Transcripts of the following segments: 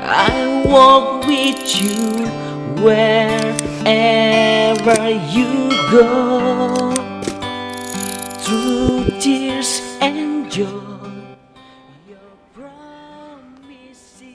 I walk with you wherever you go, through tears and joy, your promises.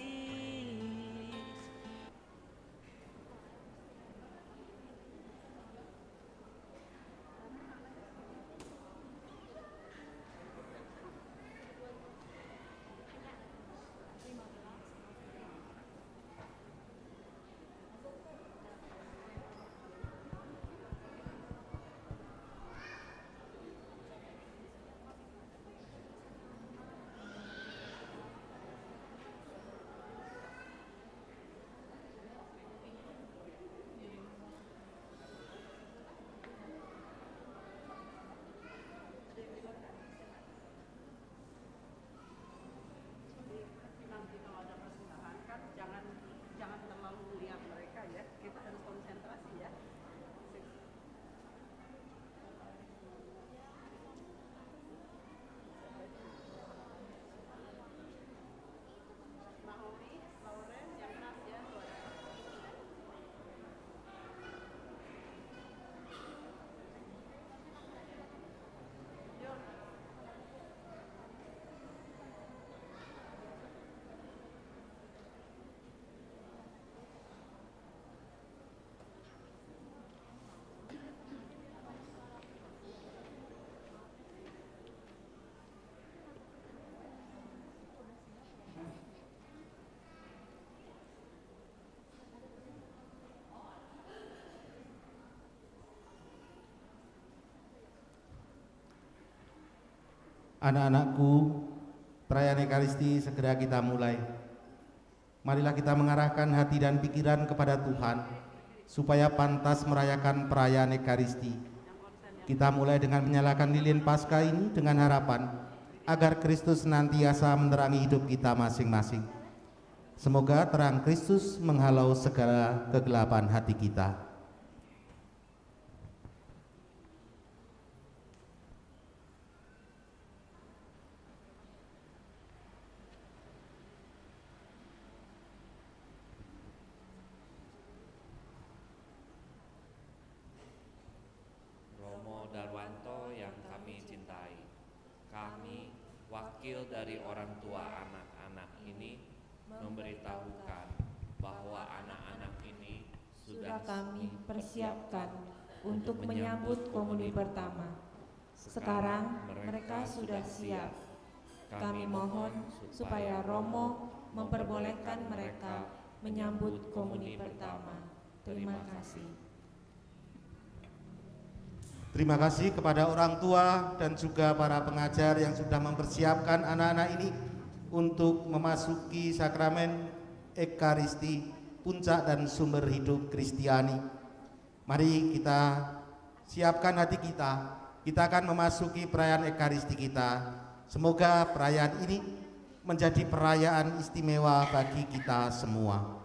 Nanti kalau ada persembahan kan jangan terlalu lihat mereka ya, kita harus konsentrasi ya. Naomi, Lauren, yang keras ya suara. Yuk. Anak-anakku, perayaan Ekaristi segera kita mulai. Marilah kita mengarahkan hati dan pikiran kepada Tuhan, supaya pantas merayakan perayaan Ekaristi. Kita mulai dengan menyalakan lilin Paskah ini dengan harapan agar Kristus senantiasa menerangi hidup kita masing-masing. Semoga terang Kristus menghalau segala kegelapan hati kita. Romo Darwanto yang kami cintai, kami, wakil dari orang tua anak-anak ini, memberitahukan bahwa anak-anak ini sudah kami persiapkan untuk menyambut komuni pertama. Sekarang mereka sudah siap. Kami mohon supaya Romo memperbolehkan mereka menyambut komuni pertama. Terima kasih. Terima kasih kepada orang tua dan juga para pengajar yang sudah mempersiapkan anak-anak ini untuk memasuki sakramen Ekaristi, puncak dan sumber hidup Kristiani. Mari kita siapkan hati kita. Kita akan memasuki perayaan Ekaristi kita. Semoga perayaan ini menjadi perayaan istimewa bagi kita semua.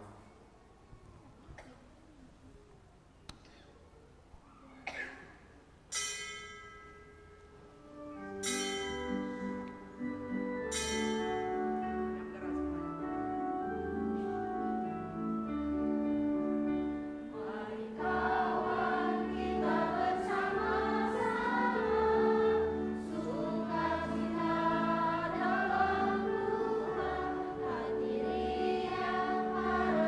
Hadirin yang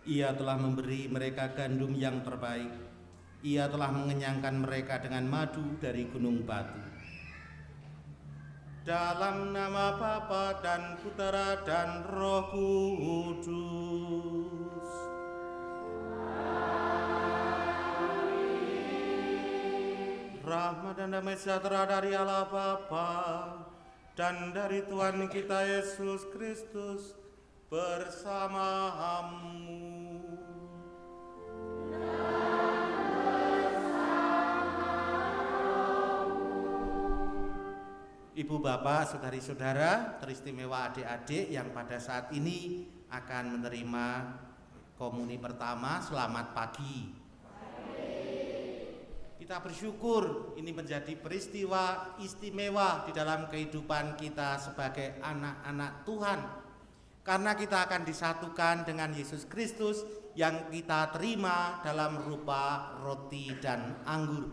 Ia telah memberi mereka gandum yang terbaik. Ia telah mengenyangkan mereka dengan madu dari gunung batu. Dalam nama Bapa dan Putera dan Roh Kudus. Rahmat dan damai sejahtera dari Allah Bapa dan dari Tuhan kita Yesus Kristus bersamamu. Ibu bapak, saudari-saudara, teristimewa adik-adik yang pada saat ini akan menerima komuni pertama, selamat pagi. Kita bersyukur ini menjadi peristiwa istimewa di dalam kehidupan kita sebagai anak-anak Tuhan. Karena kita akan disatukan dengan Yesus Kristus yang kita terima dalam rupa roti dan anggur.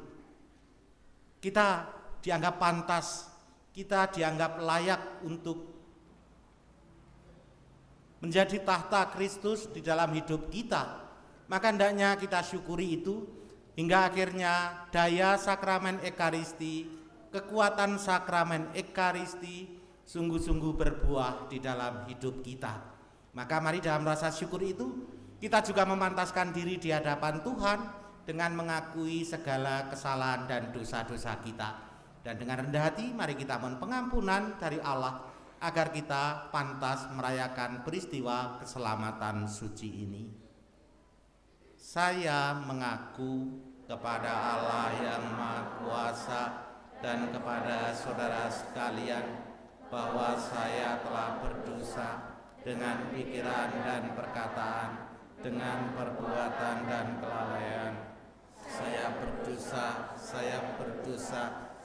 Kita dianggap pantas, kita dianggap layak untuk menjadi tahta Kristus di dalam hidup kita. Maka hendaknya kita syukuri itu, hingga akhirnya daya sakramen Ekaristi, kekuatan sakramen Ekaristi sungguh-sungguh berbuah di dalam hidup kita. Maka mari dalam rasa syukur itu kita juga memantaskan diri di hadapan Tuhan dengan mengakui segala kesalahan dan dosa-dosa kita. Dan dengan rendah hati mari kita mohon pengampunan dari Allah agar kita pantas merayakan peristiwa keselamatan suci ini. Saya mengaku kepada Allah yang Maha Kuasa dan kepada saudara sekalian bahwa saya telah berdosa dengan pikiran dan perkataan, dengan perbuatan dan kelalaian. Saya berdosa,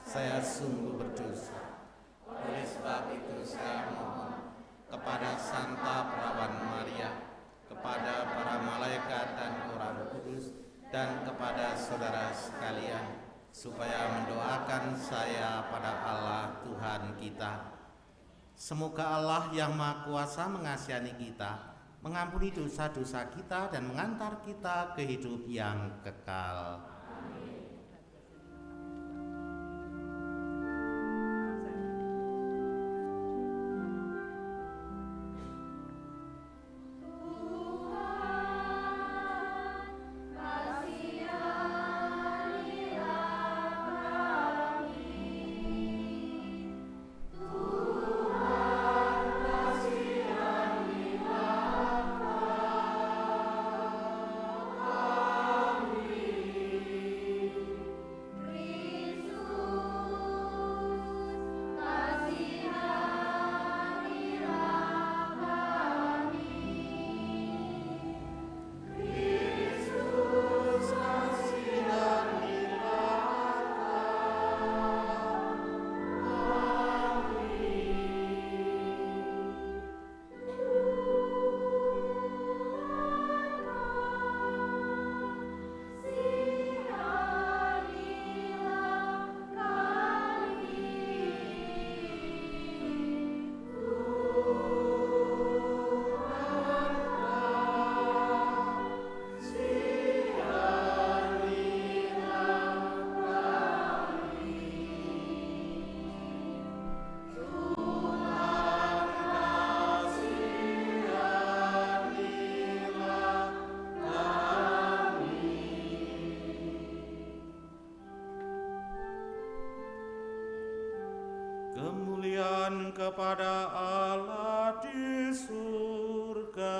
saya sungguh berdosa. Oleh sebab itu saya mohon kepada Santa Perawan Maria, kepada para malaikat dan orang kudus, dan kepada saudara sekalian, supaya mendoakan saya pada Allah Tuhan kita. Semoga Allah yang Maha Kuasa mengasihani kita, mengampuni dosa-dosa kita, dan mengantar kita ke hidup yang kekal. Kemuliaan kepada Allah di surga.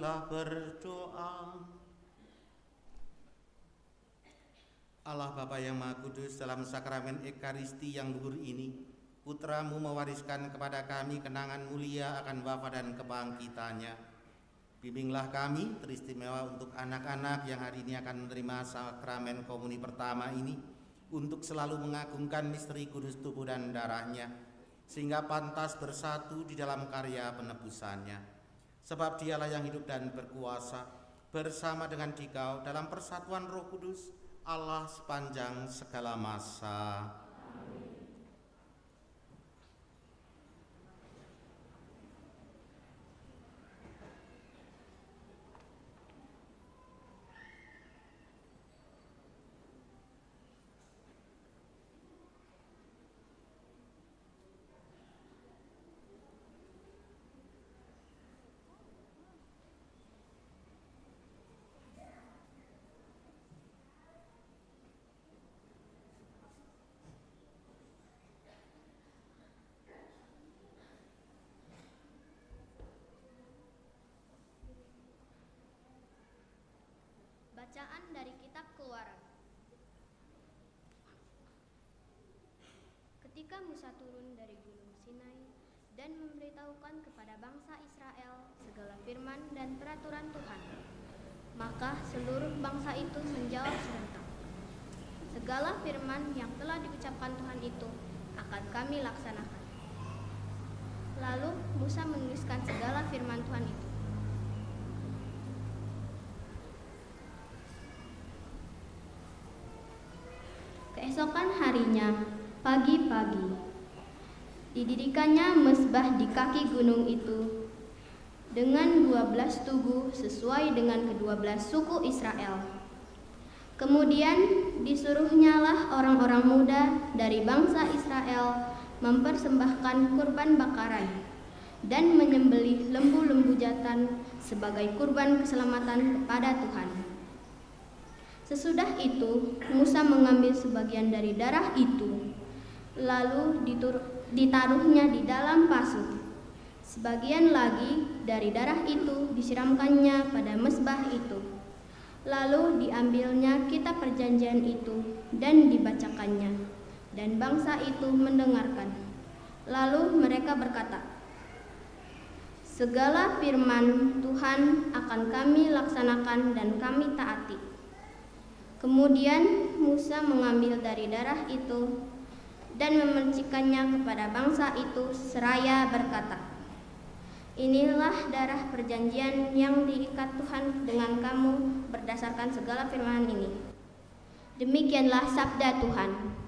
Marilah berdoa. Allah Bapa yang Maha Kudus, dalam sakramen Ekaristi yang luhur ini, Putra-Mu mewariskan kepada kami kenangan mulia akan wafat dan kebangkitannya. Bimbinglah kami teristimewa untuk anak-anak yang hari ini akan menerima sakramen komuni pertama ini, untuk selalu mengagungkan misteri kudus tubuh dan darahnya, sehingga pantas bersatu di dalam karya penebusannya. Sebab Dialah yang hidup dan berkuasa bersama dengan Dikau dalam persatuan Roh Kudus, Allah sepanjang segala masa. Bacaan dari Kitab Keluaran. Ketika Musa turun dari Gunung Sinai dan memberitahukan kepada bangsa Israel segala firman dan peraturan Tuhan, maka seluruh bangsa itu menjawab serentak, "Segala firman yang telah diucapkan Tuhan itu akan kami laksanakan." Lalu Musa menuliskan segala firman Tuhan itu. Keesokan harinya, pagi-pagi, didirikannya mezbah di kaki gunung itu dengan 12 tugu sesuai dengan ke-12 suku Israel. Kemudian disuruhnyalah orang-orang muda dari bangsa Israel mempersembahkan kurban bakaran dan menyembelih lembu-lembu jantan sebagai kurban keselamatan kepada Tuhan. Sesudah itu, Musa mengambil sebagian dari darah itu, lalu ditaruhnya di dalam pasu. Sebagian lagi dari darah itu disiramkannya pada mezbah itu. Lalu diambilnya kitab perjanjian itu dan dibacakannya, dan bangsa itu mendengarkan. Lalu mereka berkata, "Segala firman Tuhan akan kami laksanakan dan kami taati." Kemudian Musa mengambil dari darah itu dan memercikannya kepada bangsa itu seraya berkata, "Inilah darah perjanjian yang diikat Tuhan dengan kamu berdasarkan segala firman ini." Demikianlah sabda Tuhan.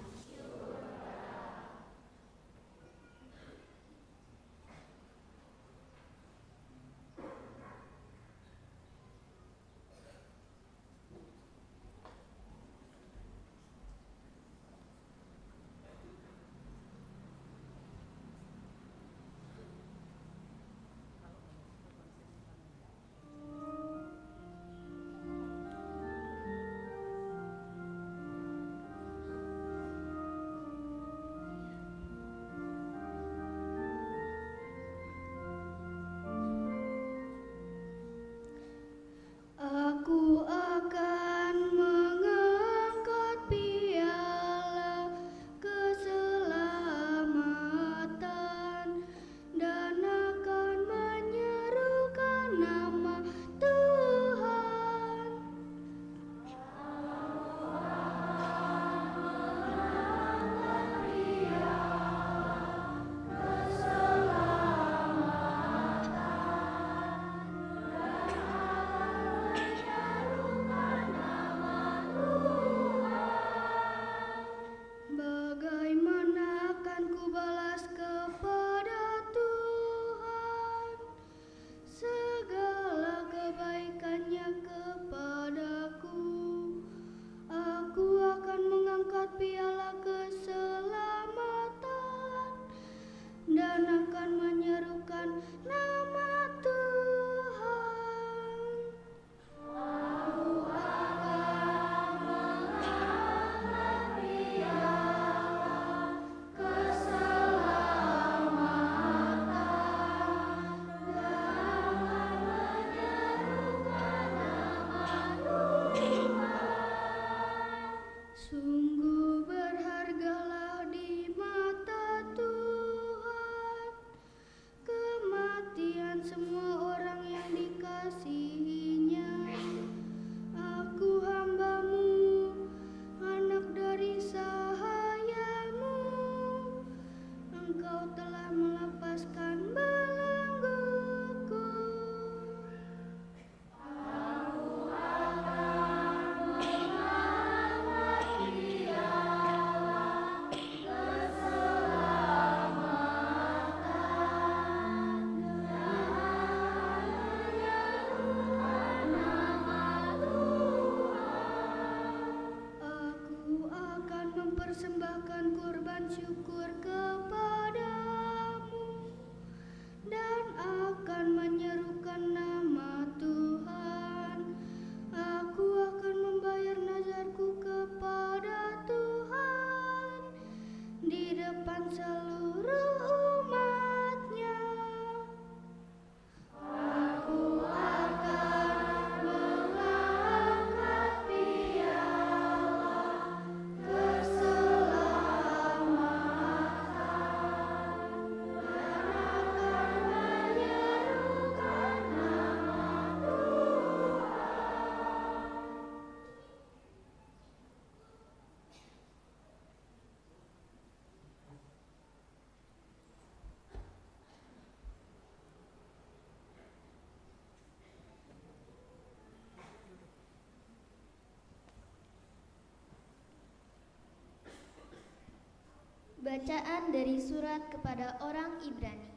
Bacaan dari surat kepada orang Ibrani.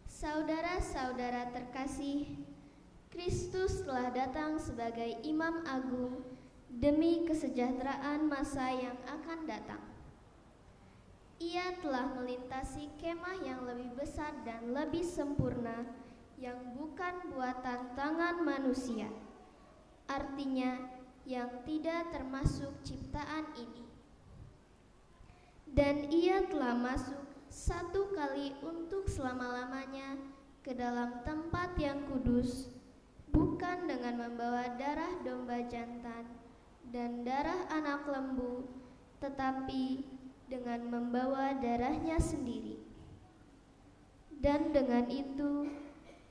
Saudara-saudara terkasih, Kristus telah datang sebagai Imam Agung demi kesejahteraan masa yang akan datang. Ia telah melintasi kemah yang lebih besar dan lebih sempurna yang bukan buatan tangan manusia, artinya yang tidak termasuk ciptaan ini. Dan ia telah masuk satu kali untuk selama-lamanya ke dalam tempat yang kudus, bukan dengan membawa darah domba jantan dan darah anak lembu, tetapi dengan membawa darahnya sendiri. Dan dengan itu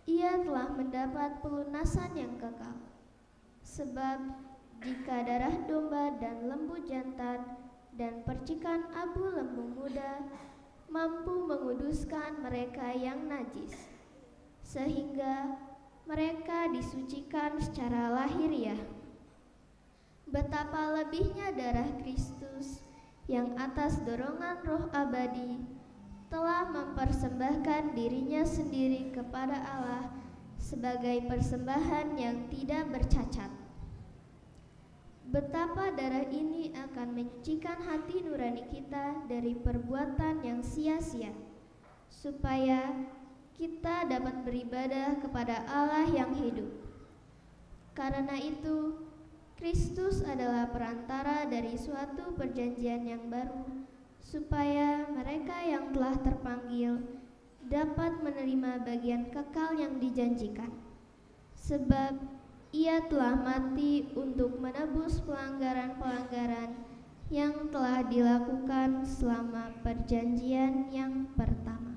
ia telah mendapat pelunasan yang kekal. Sebab jika darah domba dan lembu jantan dan percikan abu lembu muda mampu menguduskan mereka yang najis, sehingga mereka disucikan secara lahiriah, betapa lebihnya darah Kristus yang atas dorongan Roh abadi telah mempersembahkan dirinya sendiri kepada Allah sebagai persembahan yang tidak bercacat. Betapa darah ini akan menyucikan hati nurani kita dari perbuatan yang sia-sia, supaya kita dapat beribadah kepada Allah yang hidup. Karena itu, Kristus adalah perantara dari suatu perjanjian yang baru, supaya mereka yang telah terpanggil dapat menerima bagian kekal yang dijanjikan. Sebab ia telah mati untuk menebus pelanggaran-pelanggaran yang telah dilakukan selama perjanjian yang pertama.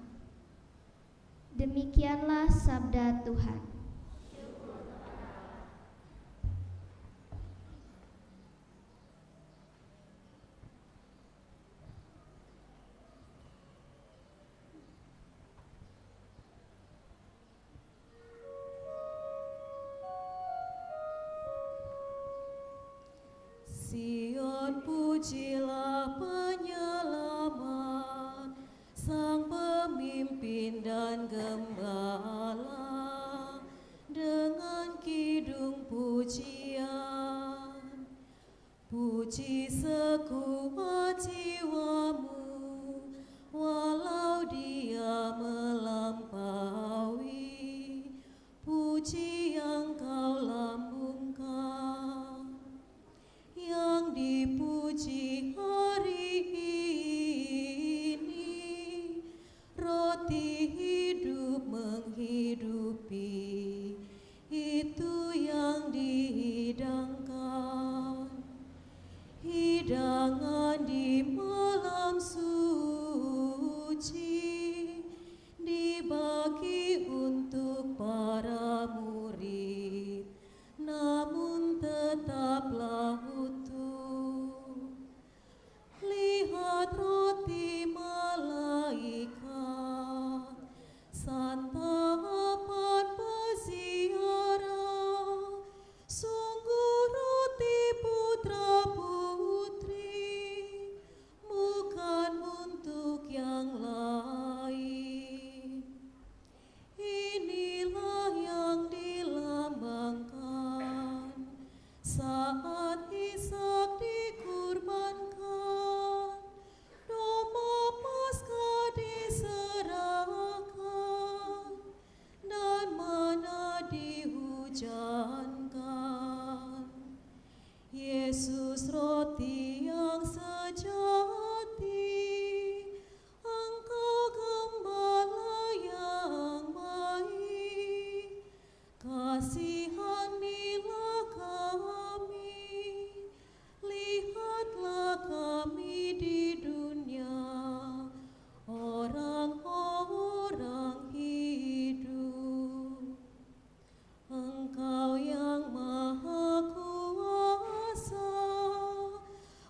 Demikianlah sabda Tuhan. Sion, pujilah penyelamat, sang pemimpin dan gembala, dengan kidung pujian. Puji sekuat jiwamu, walau dia melampaui, puji yang kau lambungkan. Yang dipuji hari ini, roti hidup menghidupi, itu yang dihidangkan. Hidangan di malam suci, dibagi untuk para murid, namun tetaplah utuh. Lihat roti malaikat, santapan peziarah, sungguh roti putra-putri, bukan untuk yang lain. Inilah yang dilambangkan saat Ishak dikurbankan, domba Paskah diserahkan, dan mana dihujankan. Yesus roti yang sejati, Engkau gembala yang baik, kasihanilah kami, lihatlah kami di dunia, orang-orang hidup. Engkau yang maha kuasa,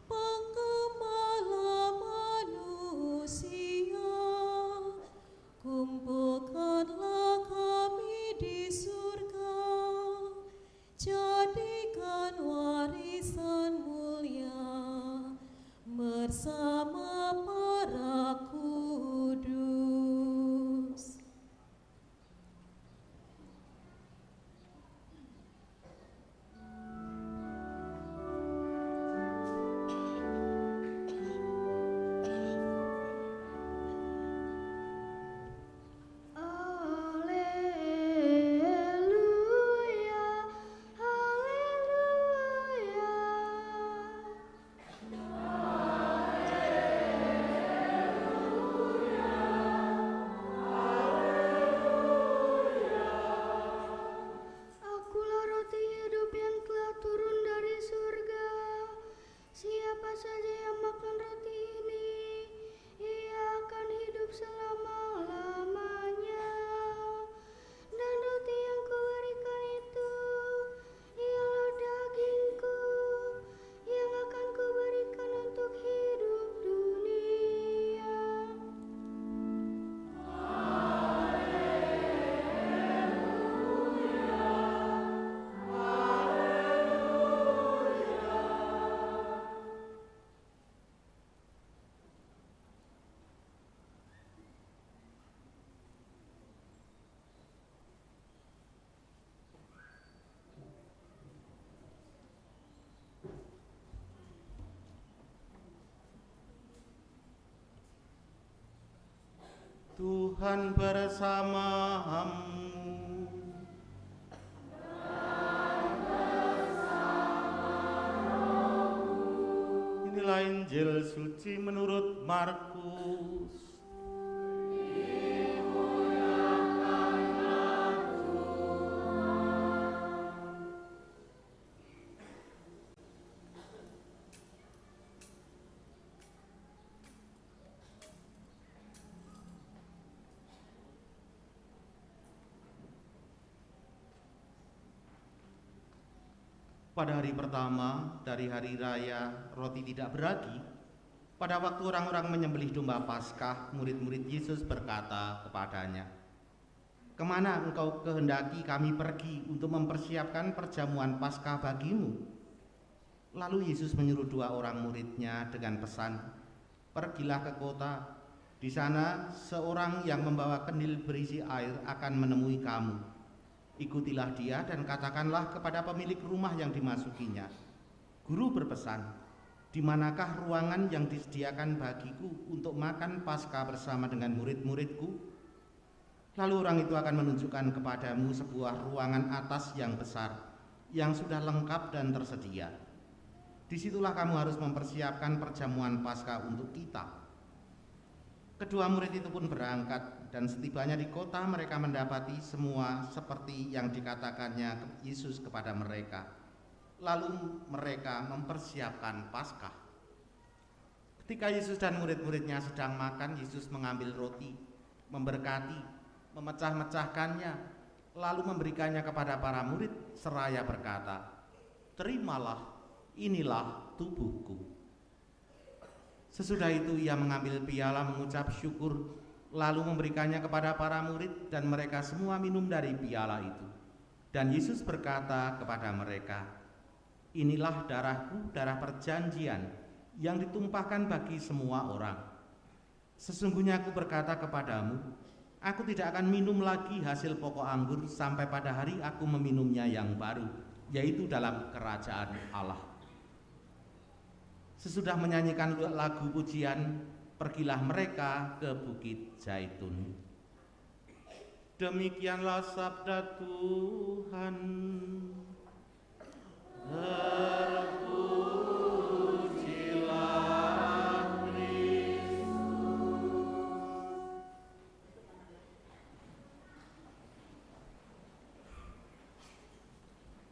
penggembala manusia, kumpulkanlah kami di surga, jadikan warisan mulia bersama Tuhan bersamamu. Inilah Injil suci menurut Markus. Pada hari pertama dari hari raya roti tidak beragi, pada waktu orang-orang menyembelih domba Paskah, murid-murid Yesus berkata kepadanya, "Kemana engkau kehendaki kami pergi untuk mempersiapkan perjamuan Paskah bagimu?" Lalu Yesus menyuruh 2 orang muridnya dengan pesan, "Pergilah ke kota. Di sana seorang yang membawa kendil berisi air akan menemui kamu. Ikutilah dia dan katakanlah kepada pemilik rumah yang dimasukinya, 'Guru berpesan, di manakah ruangan yang disediakan bagiku untuk makan Paskah bersama dengan murid-muridku?' Lalu orang itu akan menunjukkan kepadamu sebuah ruangan atas yang besar, yang sudah lengkap dan tersedia. Disitulah kamu harus mempersiapkan perjamuan Paskah untuk kita." Kedua murid itu pun berangkat, dan setibanya di kota mereka mendapati semua seperti yang dikatakannya Yesus kepada mereka. Lalu mereka mempersiapkan Paskah. Ketika Yesus dan murid-muridnya sedang makan, Yesus mengambil roti, memberkati, memecah-mecahkannya, lalu memberikannya kepada para murid seraya berkata, "Terimalah, inilah tubuhku." Sesudah itu ia mengambil piala mengucap syukur, lalu memberikannya kepada para murid dan mereka semua minum dari piala itu. Dan Yesus berkata kepada mereka, "Inilah darahku, darah perjanjian yang ditumpahkan bagi semua orang. Sesungguhnya aku berkata kepadamu, aku tidak akan minum lagi hasil pokok anggur sampai pada hari aku meminumnya yang baru, yaitu dalam kerajaan Allah." Sesudah menyanyikan lagu pujian, pergilah mereka ke Bukit Zaitun. Demikianlah sabda Tuhan. Terpujilah Kristus.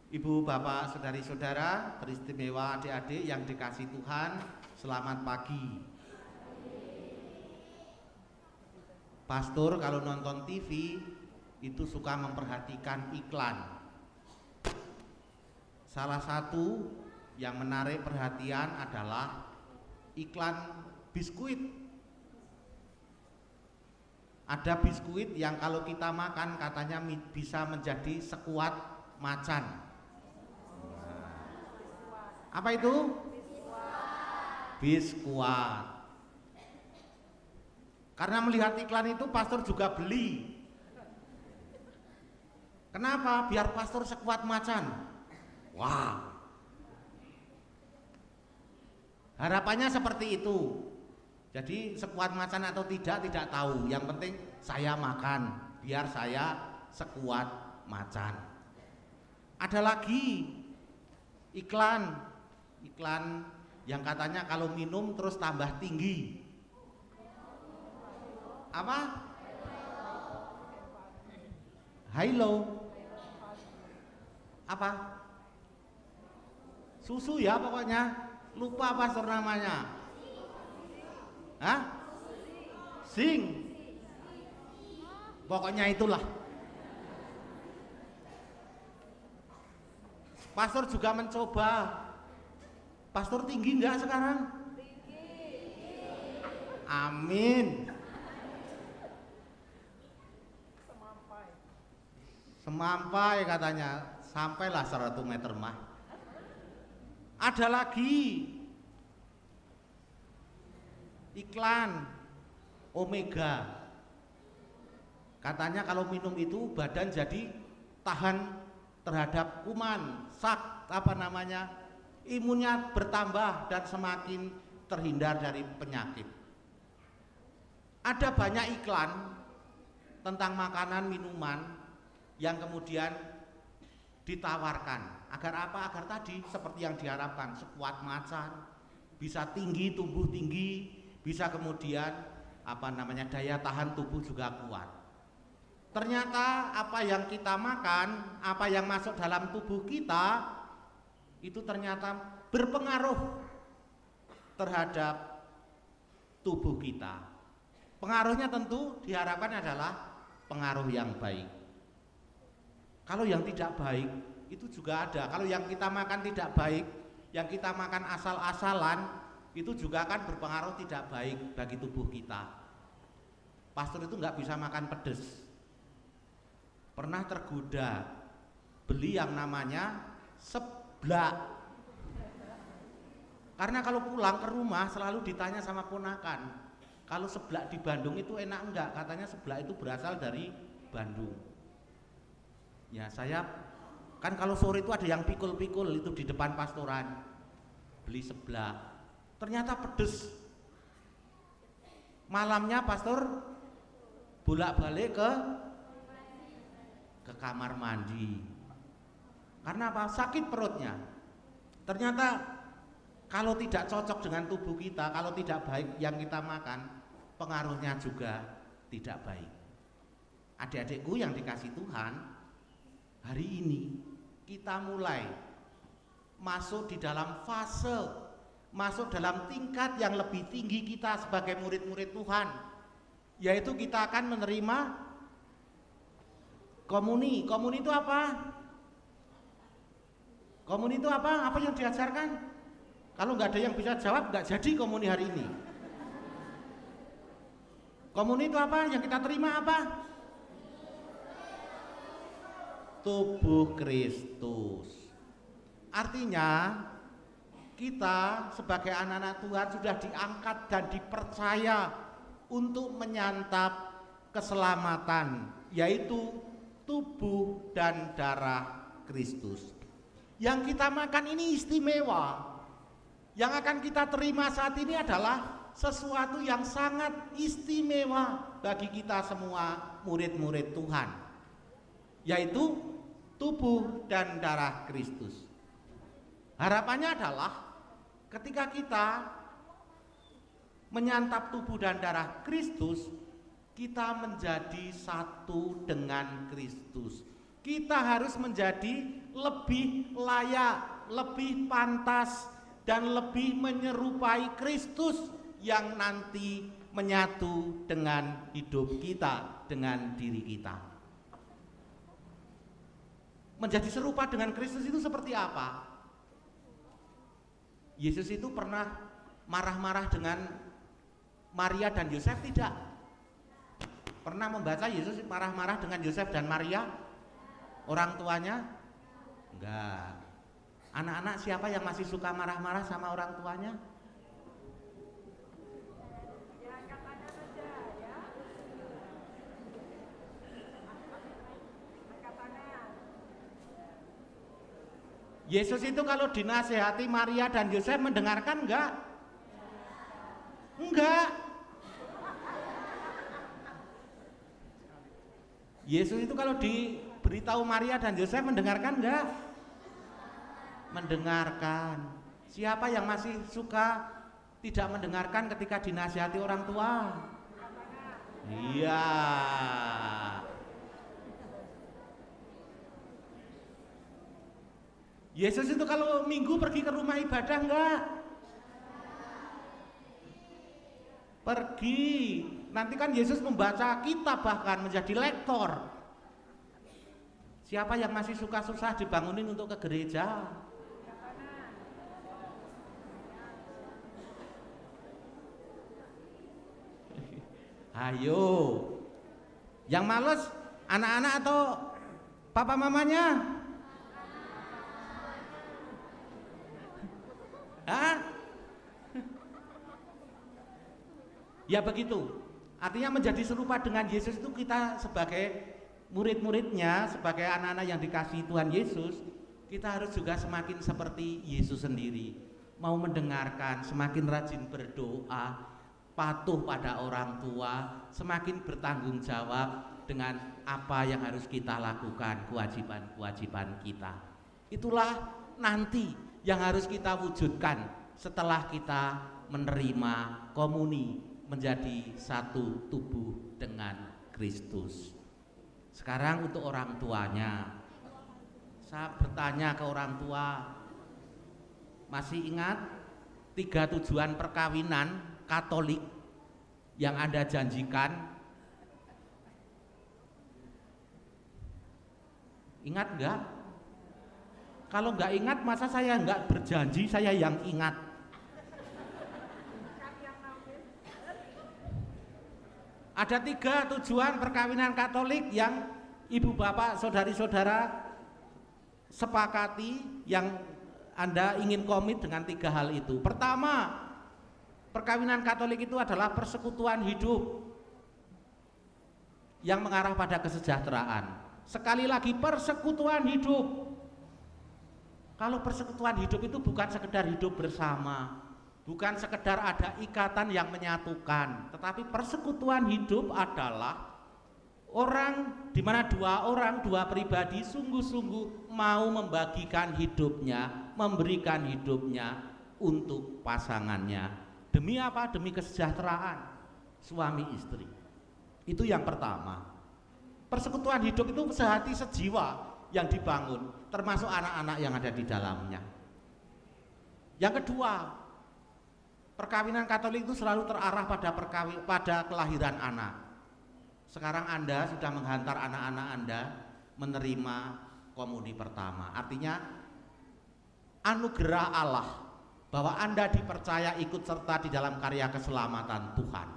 Ibu, bapak, saudari-saudara, teristimewa adik-adik yang dikasihi Tuhan, selamat pagi. Pastor kalau nonton TV itu suka memperhatikan iklan. Salah satu yang menarik perhatian adalah iklan biskuit. Ada biskuit yang kalau kita makan katanya bisa menjadi sekuat macan. Apa itu? Biskuat. Karena melihat iklan itu pastor juga beli. Kenapa? Biar pastor sekuat macan. Wah. Harapannya seperti itu. Jadi sekuat macan atau tidak tahu. Yang penting saya makan, biar saya sekuat macan. Ada lagi iklan yang katanya kalau minum terus tambah tinggi. Apa? Hilo. Apa? Susu ya pokoknya. Lupa pastor namanya. Hah? Sing. Pokoknya itulah. Pastor juga mencoba. Pastor tinggi enggak sekarang? Amin. Semampai katanya, sampailah 100 meter mah. Ada lagi iklan Omega. Katanya kalau minum itu badan jadi tahan terhadap kuman, imunnya bertambah dan semakin terhindar dari penyakit. Ada banyak iklan tentang makanan minuman yang kemudian ditawarkan. Agar apa? Agar tadi seperti yang diharapkan, sekuat macan, bisa tinggi, tumbuh tinggi, bisa kemudian daya tahan tubuh juga kuat. Ternyata apa yang kita makan, apa yang masuk dalam tubuh kita itu ternyata berpengaruh terhadap tubuh kita. Pengaruhnya tentu diharapkan adalah pengaruh yang baik. Kalau yang tidak baik itu juga ada. Kalau yang kita makan tidak baik, yang kita makan asal-asalan, itu juga akan berpengaruh tidak baik bagi tubuh kita. Pastor itu nggak bisa makan pedas. Pernah tergoda beli yang namanya seblak. Karena kalau pulang ke rumah selalu ditanya sama ponakan, kalau seblak di Bandung itu enak enggak? Katanya seblak itu berasal dari Bandung. Ya saya kan kalau sore itu ada yang pikul-pikul itu di depan pastoran, beli seblak, ternyata pedes. Malamnya pastor bolak-balik ke kamar mandi. Karena apa? Sakit perutnya. Ternyata kalau tidak cocok dengan tubuh kita, kalau tidak baik yang kita makan, pengaruhnya juga tidak baik. Adik-adikku yang dikasih Tuhan, hari ini kita mulai masuk di dalam fase, masuk dalam tingkat yang lebih tinggi kita sebagai murid-murid Tuhan, yaitu kita akan menerima komuni. Komuni itu apa? Komuni itu apa? Apa yang diajarkan? Kalau nggak ada yang bisa jawab, nggak jadi komuni hari ini. Komuni itu apa? Yang kita terima apa? Tubuh Kristus. Artinya kita sebagai anak-anak Tuhan sudah diangkat dan dipercaya untuk menyantap keselamatan, yaitu tubuh dan darah Kristus. Yang kita makan ini istimewa. Yang akan kita terima saat ini adalah sesuatu yang sangat istimewa bagi kita semua murid-murid Tuhan, yaitu tubuh dan darah Kristus. Harapannya adalah ketika kita menyantap tubuh dan darah Kristus, kita menjadi satu dengan Kristus. Kita harus menjadi lebih layak, lebih pantas, dan lebih menyerupai Kristus yang nanti menyatu dengan hidup kita, dengan diri kita. Menjadi serupa dengan Kristus itu seperti apa? Yesus itu pernah marah-marah dengan Maria dan Yosef? Tidak. Pernah membaca Yesus marah-marah dengan Yosef dan Maria? Orang tuanya? Enggak. Anak-anak siapa yang masih suka marah-marah sama orang tuanya? Yesus itu kalau dinasehati Maria dan Yosef mendengarkan enggak? Enggak. Yesus itu kalau diberitahu Maria dan Yosef mendengarkan enggak? Mendengarkan. Siapa yang masih suka tidak mendengarkan ketika dinasihati orang tua? Iya. Yesus itu kalau minggu pergi ke rumah ibadah enggak? Pergi. Nanti kan Yesus membaca kitab, bahkan menjadi lektor. Siapa yang masih suka susah dibangunin untuk ke gereja? Ayo. Yang males anak-anak atau papa mamanya? Hah? Ya begitu. Artinya menjadi serupa dengan Yesus itu kita sebagai murid-muridnya, sebagai anak-anak yang dikasihi Tuhan Yesus, kita harus juga semakin seperti Yesus sendiri. Mau mendengarkan, semakin rajin berdoa, patuh pada orang tua, semakin bertanggung jawab, dengan apa yang harus kita lakukan, kewajiban-kewajiban kita. Itulah nanti yang harus kita wujudkan setelah kita menerima komuni, menjadi satu tubuh dengan Kristus. Sekarang untuk orang tuanya, saya bertanya ke orang tua, masih ingat 3 tujuan perkawinan Katolik yang Anda janjikan? Ingat enggak? Kalau enggak ingat, masa saya enggak berjanji, saya yang ingat. Ada 3 tujuan perkawinan Katolik yang ibu bapak, saudari-saudara sepakati, yang Anda ingin komit dengan 3 hal itu. Pertama, perkawinan Katolik itu adalah persekutuan hidup yang mengarah pada kesejahteraan. Sekali lagi, persekutuan hidup. Kalau persekutuan hidup itu bukan sekedar hidup bersama, bukan sekedar ada ikatan yang menyatukan, tetapi persekutuan hidup adalah orang di mana 2 orang, 2 pribadi sungguh-sungguh mau membagikan hidupnya, memberikan hidupnya untuk pasangannya. Demi apa? Demi kesejahteraan suami istri. Itu yang pertama. Persekutuan hidup itu sehati sejiwa yang dibangun, termasuk anak-anak yang ada di dalamnya. Yang kedua, perkawinan Katolik itu selalu terarah pada kelahiran anak. Sekarang Anda sudah menghantar anak-anak Anda menerima komuni pertama. Artinya anugerah Allah bahwa Anda dipercaya ikut serta di dalam karya keselamatan Tuhan.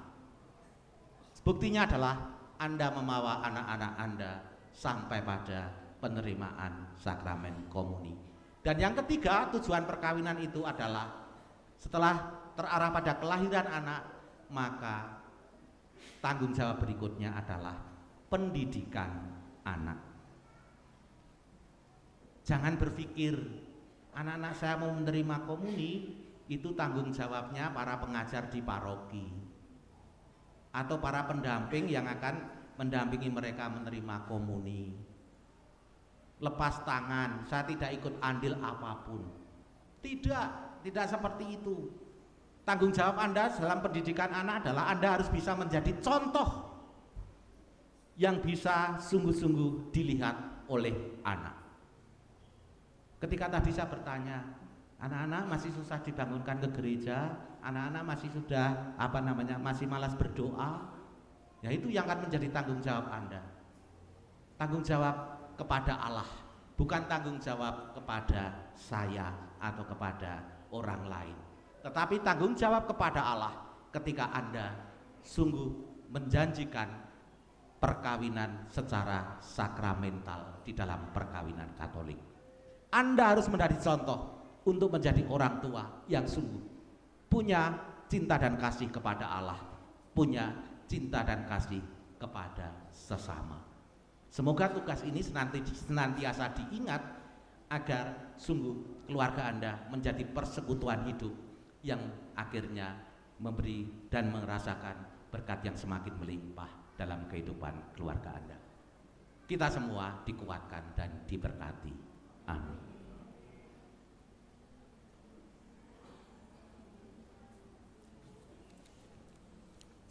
Buktinya adalah Anda membawa anak-anak Anda sampai pada penerimaan sakramen komuni. Dan yang ketiga, tujuan perkawinan itu adalah setelah terarah pada kelahiran anak, maka tanggung jawab berikutnya adalah pendidikan anak. Jangan berpikir anak-anak saya mau menerima komuni, itu tanggung jawabnya para pengajar di paroki atau para pendamping yang akan mendampingi mereka menerima komuni. Lepas tangan, saya tidak ikut andil apapun. Tidak seperti itu. Tanggung jawab Anda dalam pendidikan anak adalah Anda harus bisa menjadi contoh yang bisa sungguh-sungguh dilihat oleh anak. Ketika tadi saya bertanya, anak-anak masih susah dibangunkan ke gereja, anak-anak masih malas berdoa, ya itu yang akan menjadi tanggung jawab Anda. Tanggung jawab kepada Allah, bukan tanggung jawab kepada saya atau kepada orang lain, tetapi tanggung jawab kepada Allah ketika Anda sungguh menjanjikan perkawinan secara sakramental di dalam perkawinan Katolik. Anda harus menjadi contoh untuk menjadi orang tua yang sungguh punya cinta dan kasih kepada Allah, punya cinta dan kasih kepada sesama. Semoga tugas ini senantiasa diingat agar sungguh keluarga Anda menjadi persekutuan hidup yang akhirnya memberi dan merasakan berkat yang semakin melimpah dalam kehidupan keluarga Anda. Kita semua dikuatkan dan diberkati. Amin.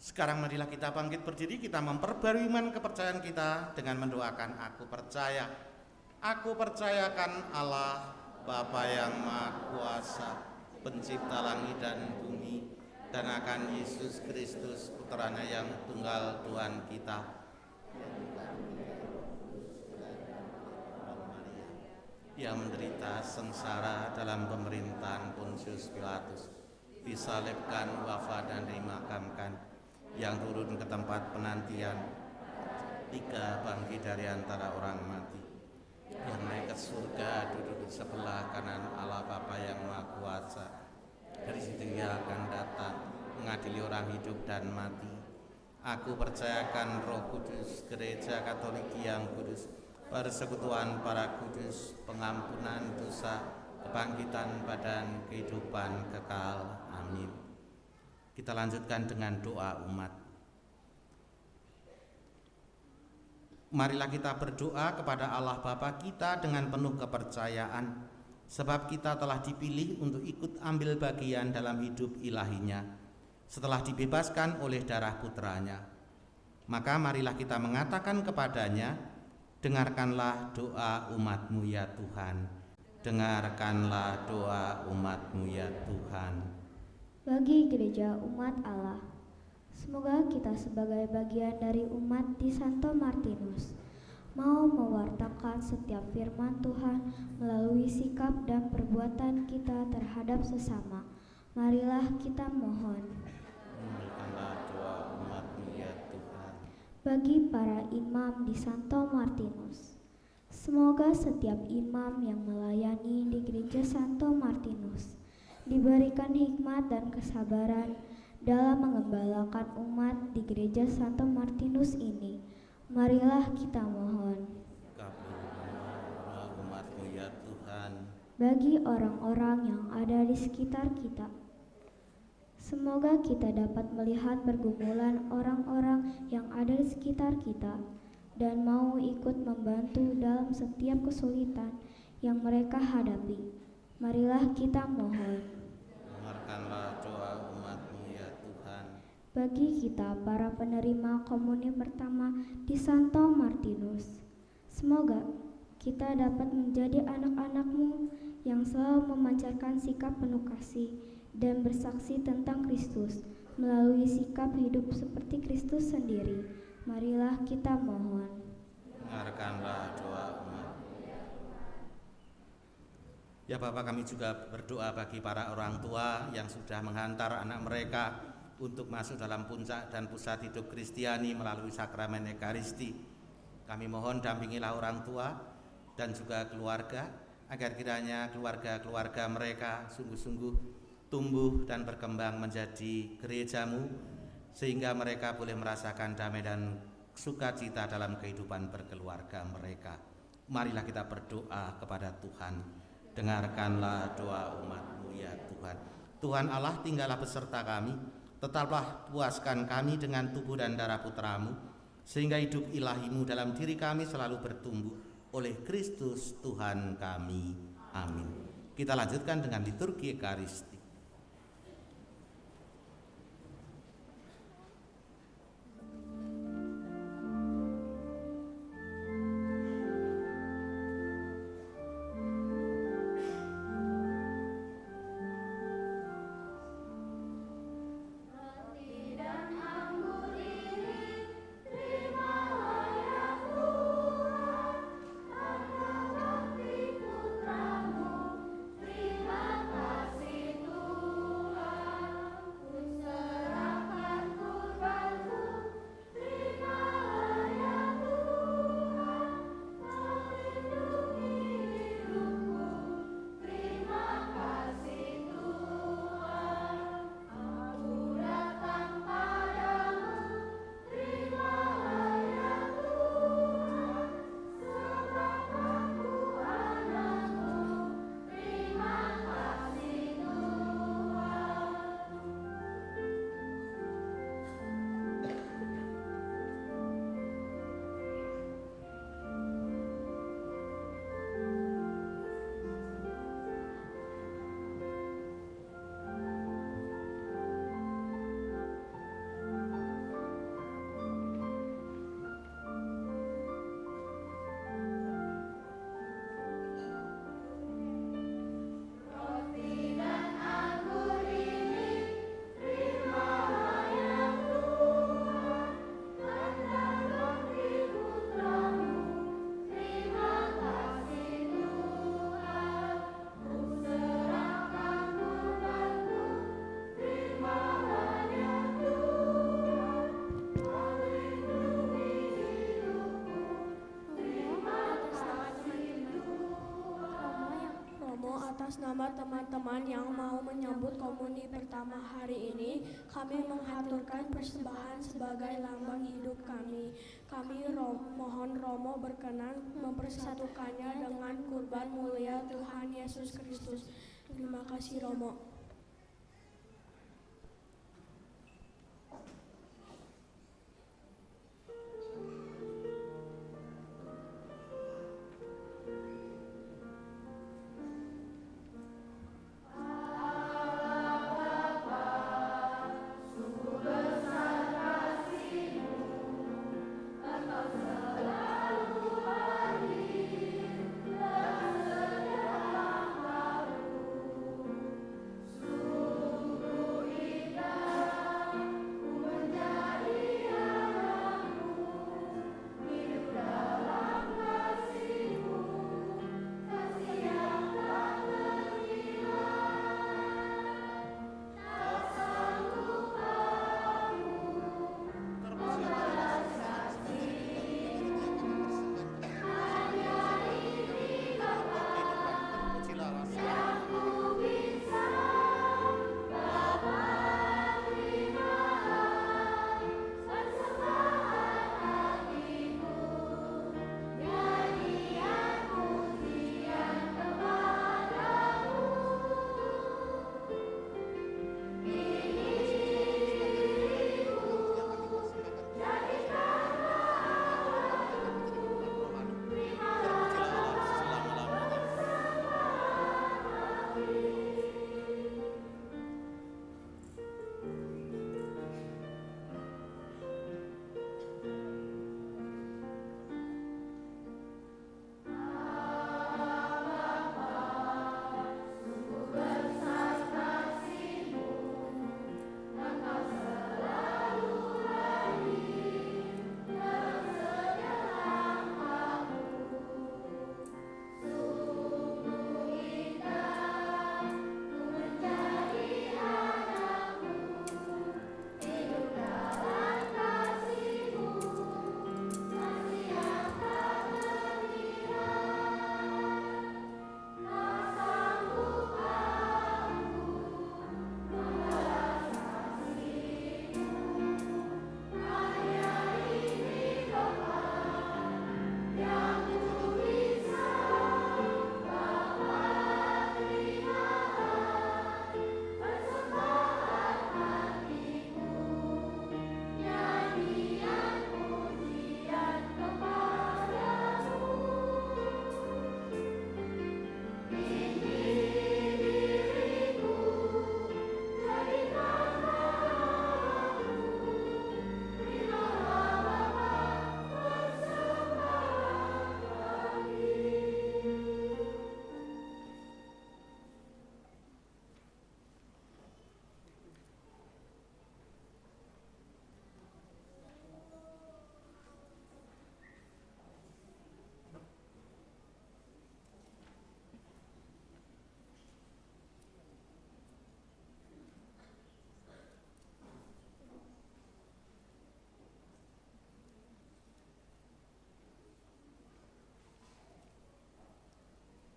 Sekarang marilah kita bangkit berdiri, kita memperbarui iman kepercayaan kita dengan mendoakan aku percaya. Aku percayakan Allah, Bapa yang Maha Kuasa, pencipta langit dan bumi, dan akan Yesus Kristus, putranya yang tunggal Tuhan kita. Ia menderita sengsara dalam pemerintahan Pontius Pilatus, disalibkan, wafat dan dimakamkan, yang turun ke tempat penantian, 3 bangkit dari antara orang mati, yang naik ke surga, duduk di sebelah kanan Allah Bapa yang Maha Kuasa. Dari situ Ia akan datang mengadili orang hidup dan mati. Aku percayakan Roh Kudus, Gereja Katolik yang kudus, persekutuan para kudus, pengampunan dosa, kebangkitan badan, kehidupan kekal. Amin. Kita lanjutkan dengan doa umat. Marilah kita berdoa kepada Allah Bapa kita dengan penuh kepercayaan, sebab kita telah dipilih untuk ikut ambil bagian dalam hidup ilahinya setelah dibebaskan oleh darah putranya. Maka marilah kita mengatakan kepadanya, dengarkanlah doa umat-Mu ya Tuhan. Dengarkanlah doa umat-Mu ya Tuhan. Bagi gereja umat Allah, semoga kita sebagai bagian dari umat di Santo Martinus mau mewartakan setiap firman Tuhan melalui sikap dan perbuatan kita terhadap sesama. Marilah kita mohon. Dengarkanlah doa umat-Mu ya Tuhan. Bagi para imam di Santo Martinus, semoga setiap imam yang melayani di gereja Santo Martinus diberikan hikmat dan kesabaran dalam mengembalakan umat di gereja Santo Martinus ini. Marilah kita mohon. Kabulkanlah doa umat-Mu ya Tuhan. Bagi orang-orang yang ada di sekitar kita, semoga kita dapat melihat pergumulan orang-orang yang ada di sekitar kita dan mau ikut membantu dalam setiap kesulitan yang mereka hadapi. Marilah kita mohon. Dengarkanlah doa umat-Mu ya Tuhan. Bagi kita para penerima komuni pertama di Santo Martinus, semoga kita dapat menjadi anak-anak-Mu yang selalu memancarkan sikap penuh kasih dan bersaksi tentang Kristus melalui sikap hidup seperti Kristus sendiri. Marilah kita mohon. Dengarkanlah doa umat. Ya Bapak, kami juga berdoa bagi para orang tua yang sudah menghantar anak mereka untuk masuk dalam puncak dan pusat hidup Kristiani melalui sakramen Ekaristi. Kami mohon dampingilah orang tua dan juga keluarga, agar kiranya keluarga-keluarga mereka sungguh-sungguh tumbuh dan berkembang menjadi gereja-Mu, sehingga mereka boleh merasakan damai dan sukacita dalam kehidupan berkeluarga mereka. Marilah kita berdoa kepada Tuhan. Dengarkanlah doa umat-Mu ya Tuhan. Tuhan Allah, tinggallah beserta kami, tetaplah puaskan kami dengan tubuh dan darah putra-Mu, sehingga hidup ilahi-Mu dalam diri kami selalu bertumbuh oleh Kristus Tuhan kami. Amin. Kita lanjutkan dengan liturgi Ekaristi. Atas nama teman-teman yang mau menyambut komuni pertama hari ini, kami menghaturkan persembahan sebagai lambang hidup kami. Kami mohon Romo berkenan mempersatukannya dengan kurban mulia Tuhan Yesus Kristus. Terima kasih Romo.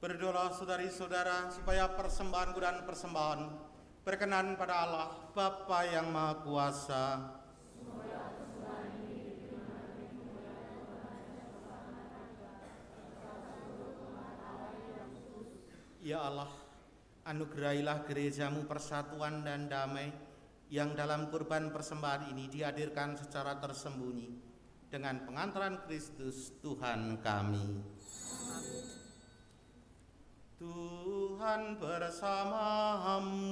Berdoalah saudari-saudara supaya persembahanku dan persembahan berkenan pada Allah Bapa yang Maha Kuasa. Ya Allah, anugerahilah gerejamu persatuan dan damai yang dalam kurban persembahan ini dihadirkan secara tersembunyi dengan pengantaran Kristus Tuhan kami. Tuhan bersamamu.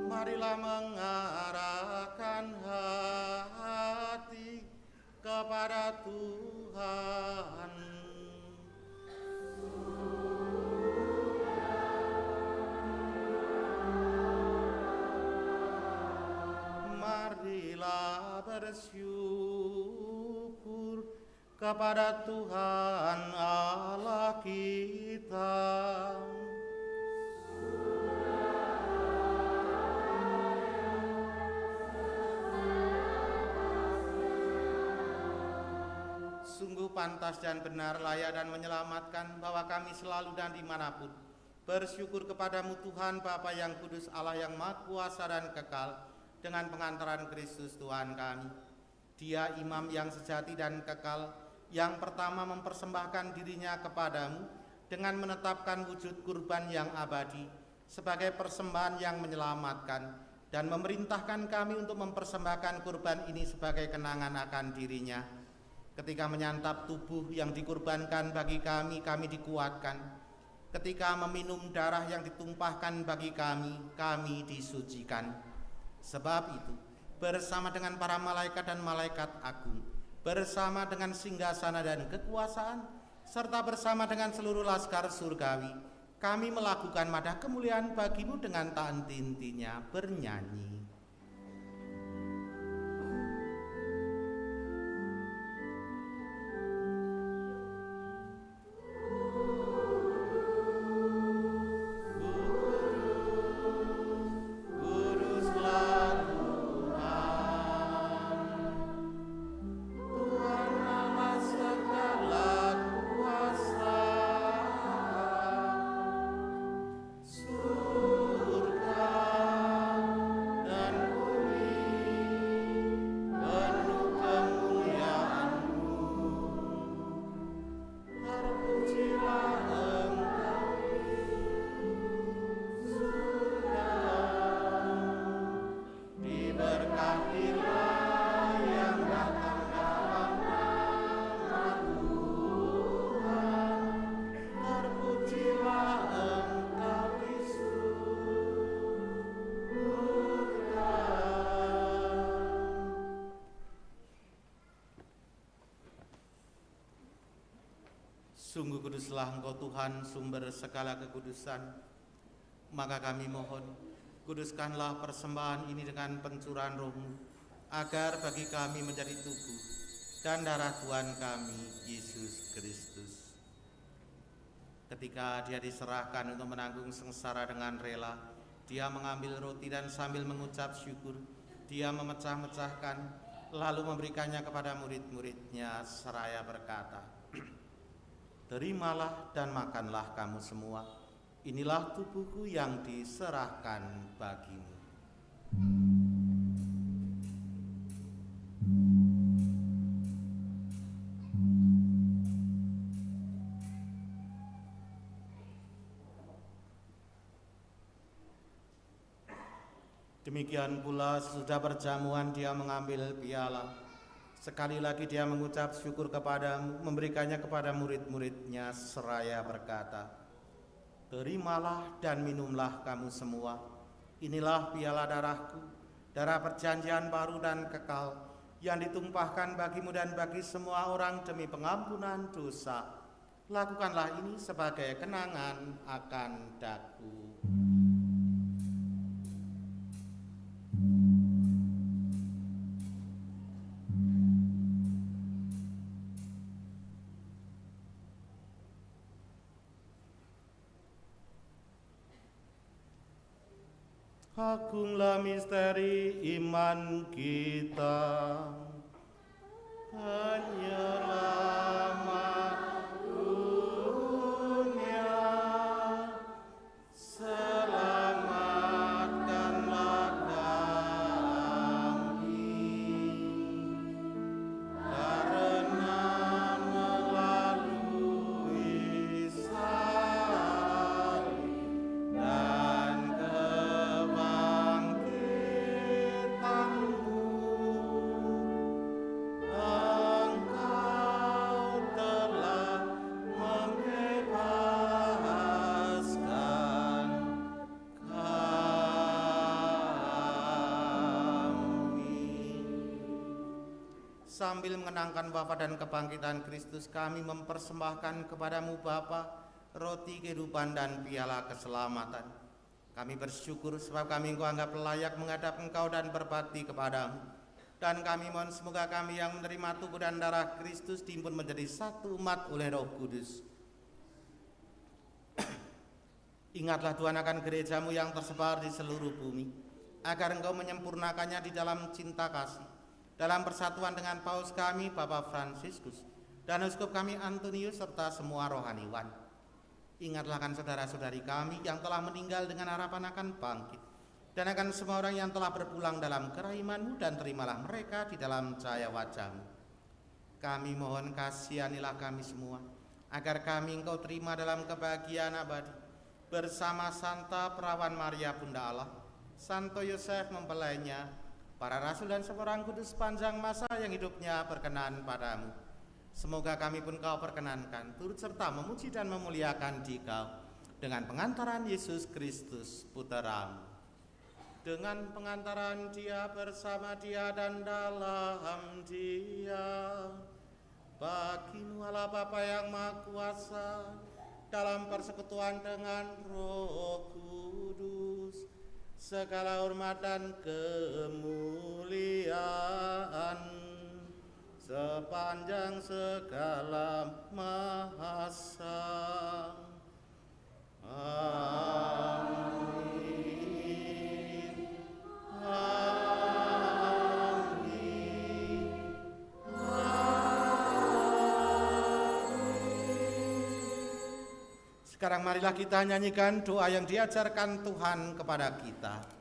Marilah mengarahkan hati kepada Tuhan. Marilah bersyukur kepada Tuhan Allah kita. Sungguh pantas dan benar, layak dan menyelamatkan bahwa kami selalu dan dimanapun bersyukur kepadamu Tuhan Bapa yang kudus, Allah yang maha kuasa dan kekal, dengan pengantaran Kristus Tuhan kami. Dia imam yang sejati dan kekal, yang pertama mempersembahkan dirinya kepadamu dengan menetapkan wujud kurban yang abadi sebagai persembahan yang menyelamatkan, dan memerintahkan kami untuk mempersembahkan kurban ini sebagai kenangan akan dirinya. Ketika menyantap tubuh yang dikurbankan bagi kami dikuatkan. Ketika meminum darah yang ditumpahkan bagi kami disucikan. Sebab itu, bersama dengan para malaikat dan malaikat agung, bersama dengan singgasana dan kekuasaan, serta bersama dengan seluruh laskar surgawi, kami melakukan madah kemuliaan bagimu dengan tak henti-hentinya bernyanyi. Sungguh kuduslah Engkau Tuhan, sumber segala kekudusan. Maka kami mohon, kuduskanlah persembahan ini dengan pencurahan Roh-Mu, agar bagi kami menjadi tubuh dan darah Tuhan kami, Yesus Kristus. Ketika Dia diserahkan untuk menanggung sengsara dengan rela, Dia mengambil roti dan sambil mengucap syukur, Dia memecah-mecahkan, lalu memberikannya kepada murid-muridnya seraya berkata, "Terimalah dan makanlah kamu semua, inilah tubuhku yang diserahkan bagimu." Demikian pula sesudah perjamuan Dia mengambil piala. Sekali lagi Dia mengucap syukur kepadamu, memberikannya kepada murid-muridnya seraya berkata, "Terimalah dan minumlah kamu semua, inilah piala darahku, darah perjanjian baru dan kekal, yang ditumpahkan bagimu dan bagi semua orang demi pengampunan dosa. Lakukanlah ini sebagai kenangan akan daku." Agunglah misteri iman kita. Penyelamat dunia, selamatkanlah kami, karena melalui salib dan kebangkitan-Mu, Engkau telah membebaskan kami. Sambil mengenangkan wafat dan kebangkitan Kristus, kami mempersembahkan kepadamu Bapa roti kehidupan dan piala keselamatan. Kami bersyukur sebab kami Engkau anggap layak menghadap Engkau dan berbakti kepadamu. Dan kami mohon semoga kami yang menerima tubuh dan darah Kristus dihimpun menjadi satu umat oleh Roh Kudus. Ingatlah Tuhan akan gerejamu yang tersebar di seluruh bumi, agar Engkau menyempurnakannya di dalam cinta kasih, dalam persatuan dengan Paus kami, Bapak Fransiskus, dan Uskup kami Antonius, serta semua rohaniwan. Ingatlah akan saudara-saudari kami yang telah meninggal dengan harapan akan bangkit, dan akan semua orang yang telah berpulang dalam kerahiman-Mu, dan terimalah mereka di dalam cahaya wajah-Mu. Kami mohon kasihanilah kami semua, agar kami Engkau terima dalam kebahagiaan abadi, bersama Santa Perawan Maria Bunda Allah, Santo Yosef mempelainya, para rasul dan semua orang kudus sepanjang masa yang hidupnya berkenan padamu. Semoga kami pun Kau perkenankan, turut serta memuji dan memuliakan Dikau, dengan pengantaran Yesus Kristus, Putra-Mu. Dengan pengantaran Dia, bersama Dia, dan dalam Dia, bagi-Mu Allah Bapa yang Maha Kuasa, dalam persekutuan dengan Roh Kudus, segala hormat dan kemuliaan sepanjang segala masa. Amin. Amin. Sekarang marilah kita nyanyikan doa yang diajarkan Tuhan kepada kita.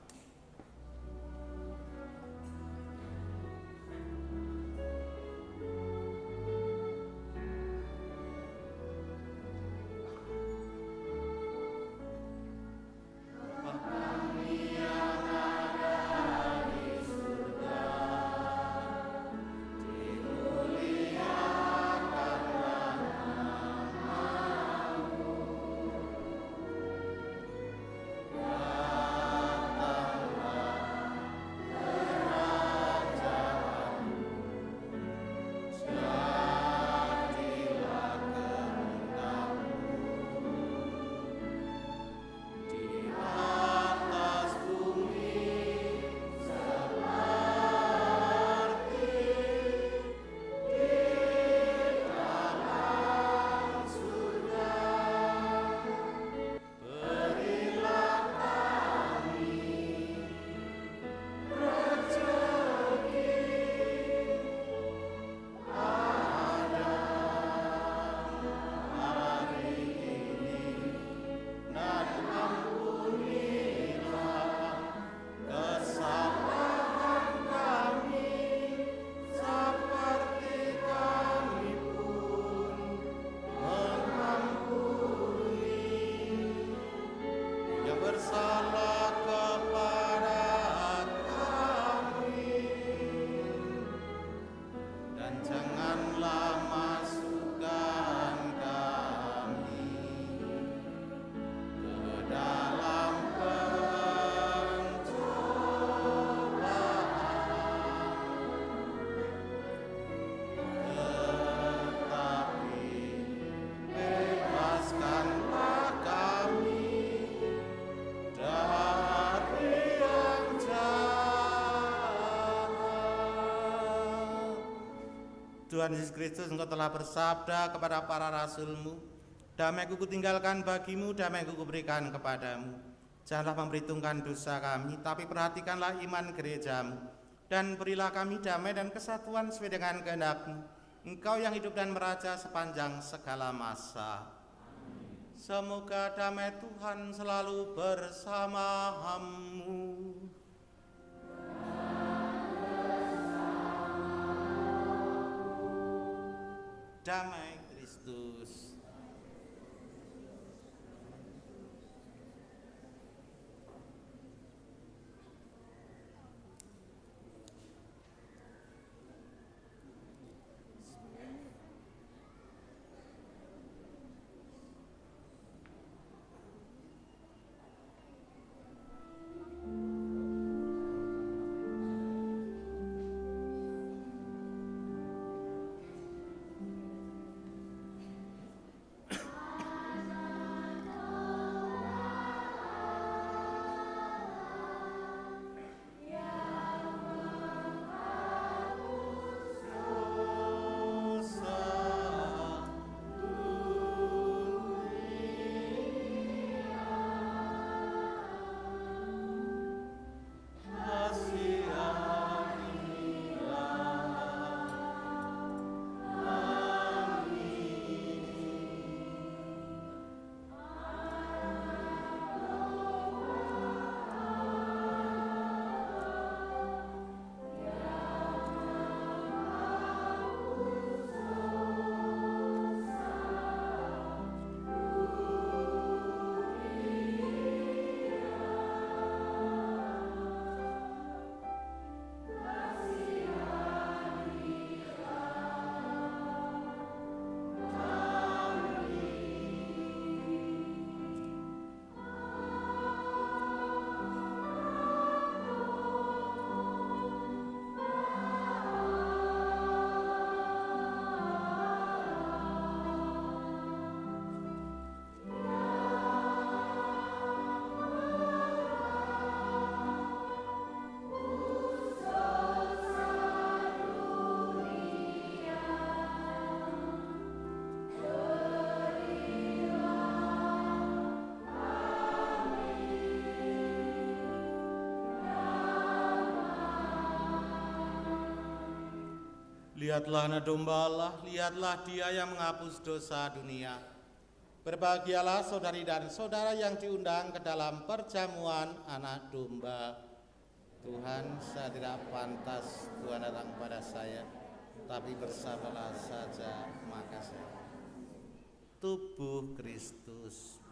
Tuhan Yesus Kristus, Engkau telah bersabda kepada para rasul-Mu, damai-Ku kutinggalkan bagimu, damai-Ku kuberikan kepadamu. Janganlah memperhitungkan dosa kami, tapi perhatikanlah iman gerejamu, dan berilah kami damai dan kesatuan sesuai dengan kehendak-Mu. Engkau yang hidup dan meraja sepanjang segala masa. Semoga damai Tuhan selalu bersamamu. Damai Kristus. Lihatlah anak domba Allah, lihatlah Dia yang menghapus dosa dunia. Berbahagialah saudari dan saudara yang diundang ke dalam perjamuan anak domba. Tuhan, saya tidak pantas Tuhan datang kepada saya, tapi bersabarlah saja, maka saya. Tubuh Kristus.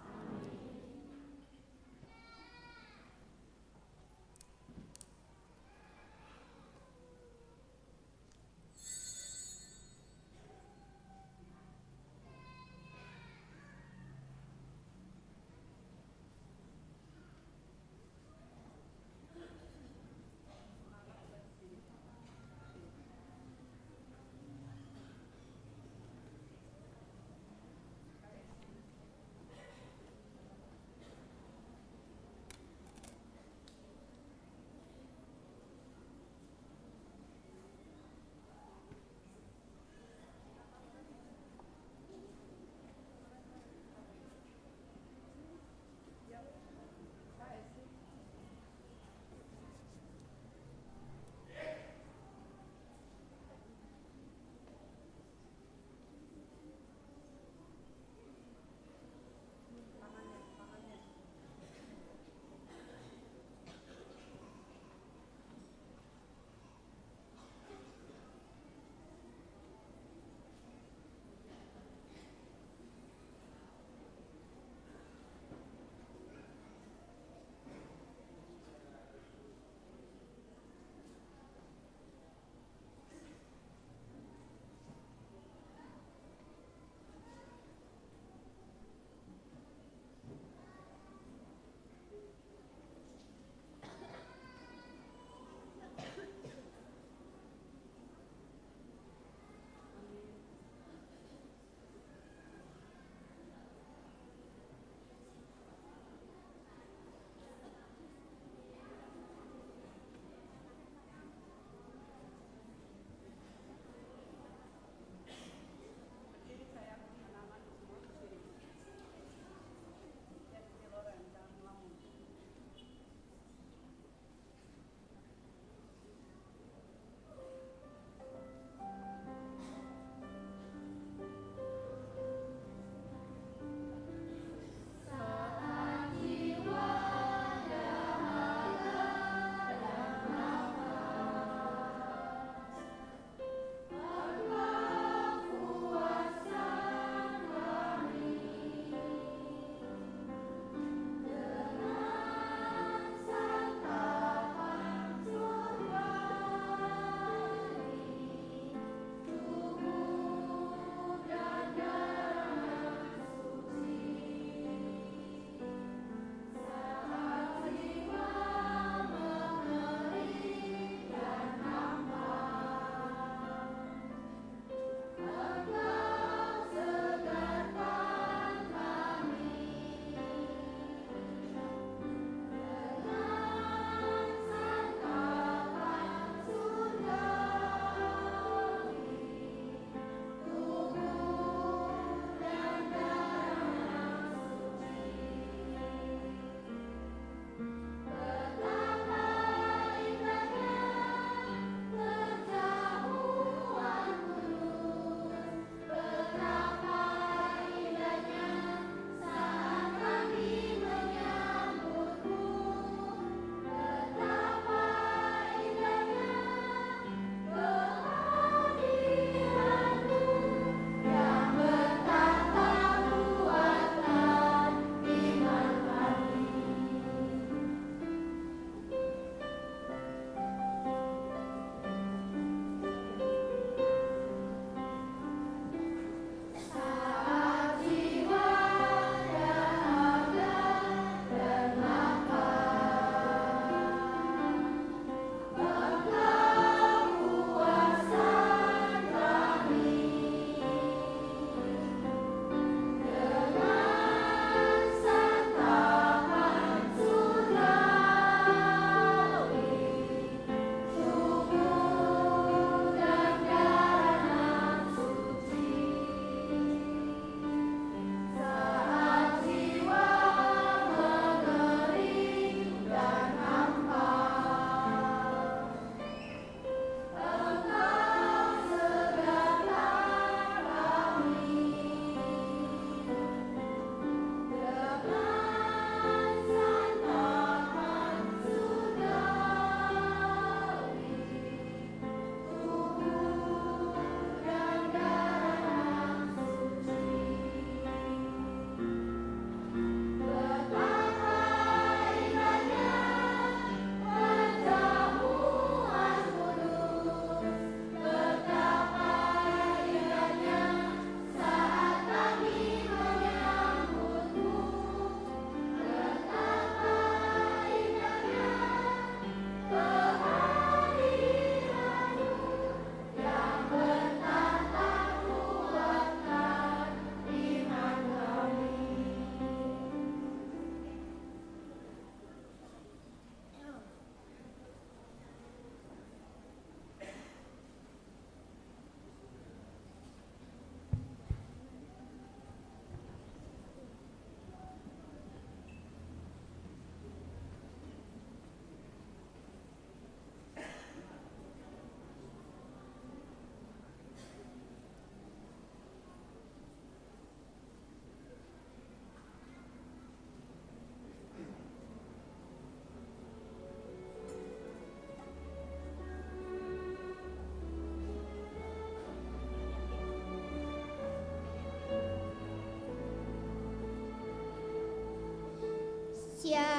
Siapakah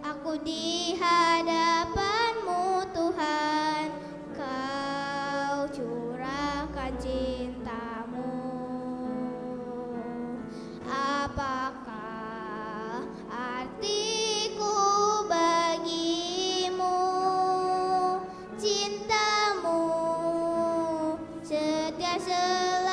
aku di hadapan-Mu Tuhan, Kau curahkan cinta-Mu. Apakah artiku bagimu, cinta-Mu setia selalu.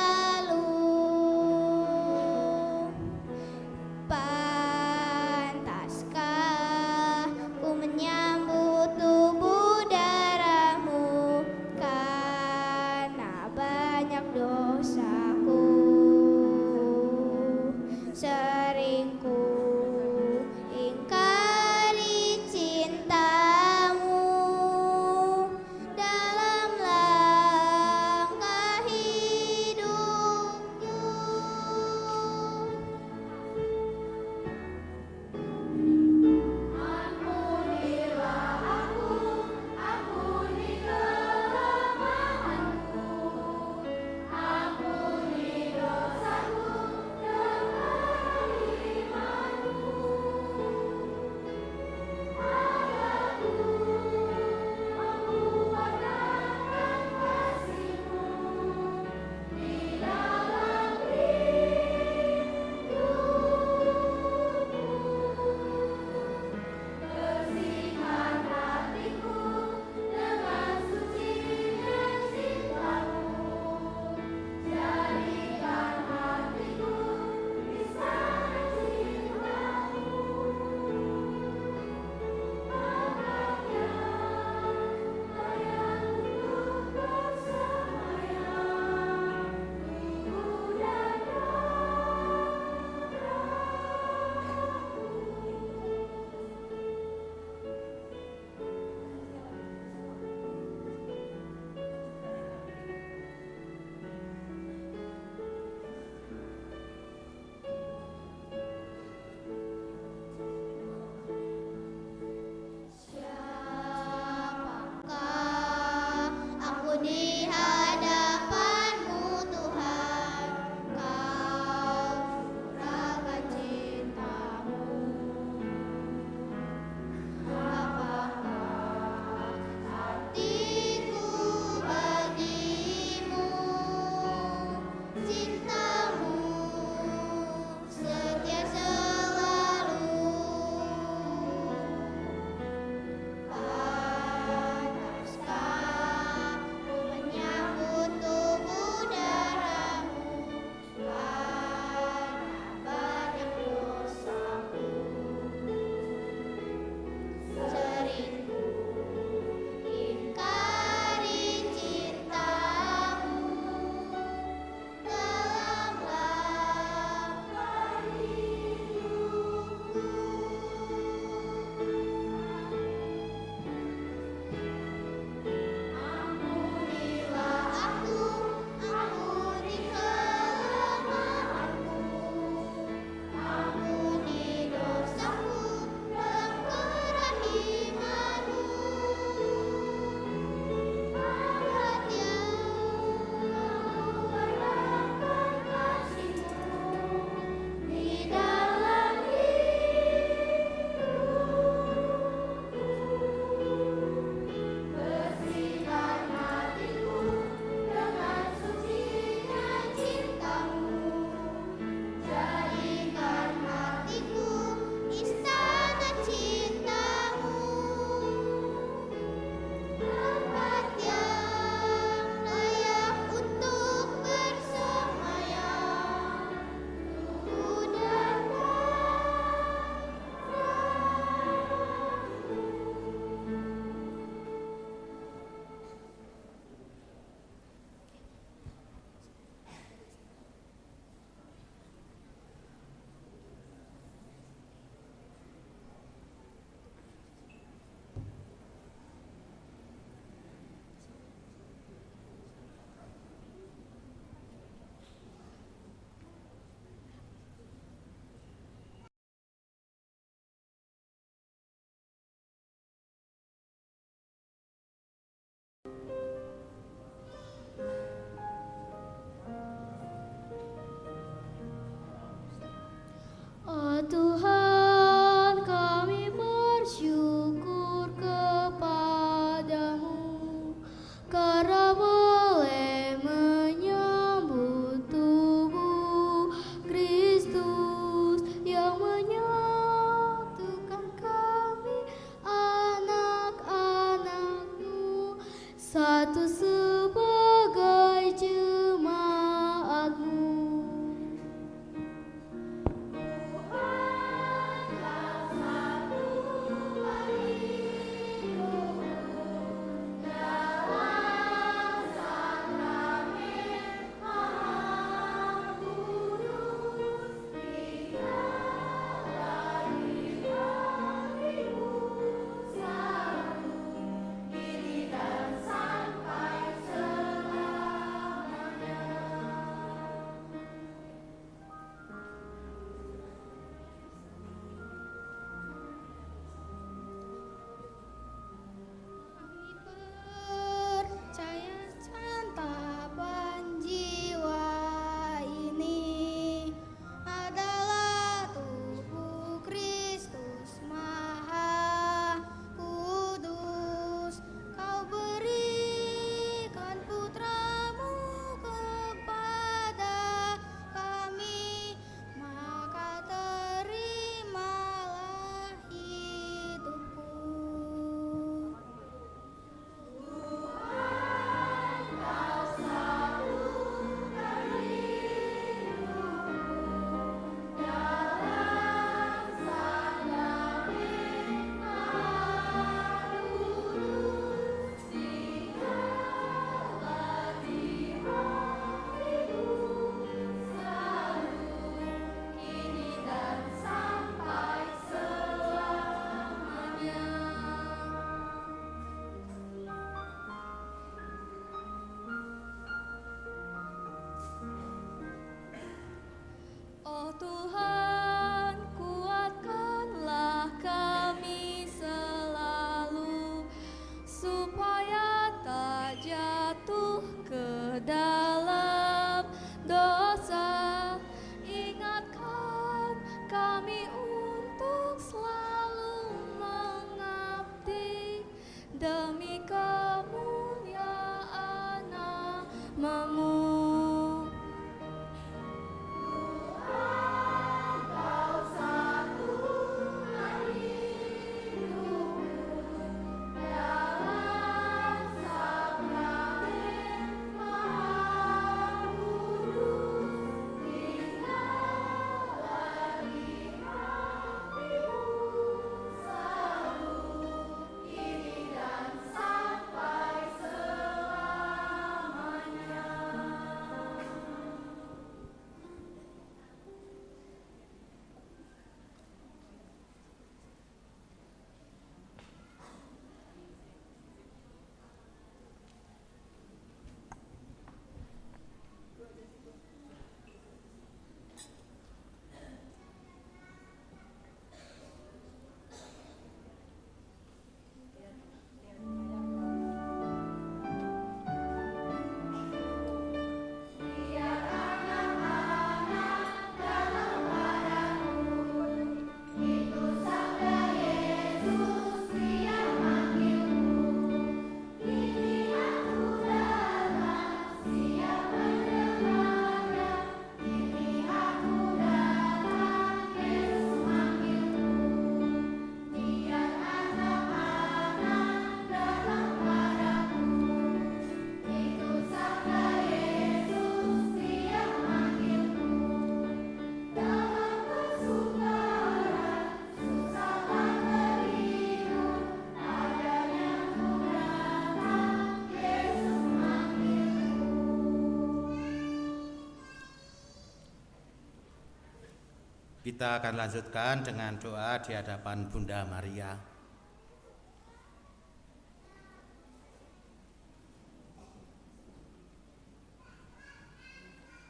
Kita akan lanjutkan dengan doa di hadapan Bunda Maria.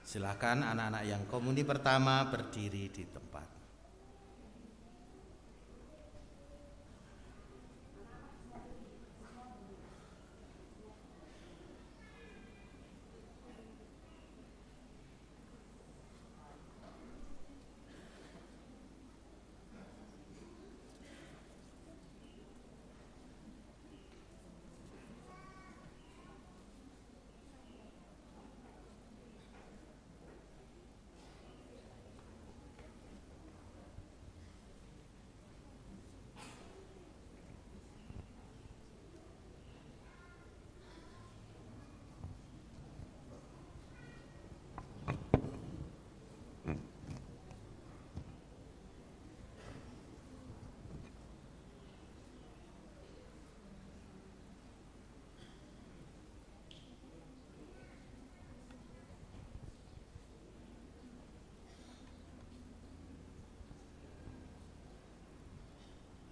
Silakan anak-anak yang komuni pertama berdiri di tempat.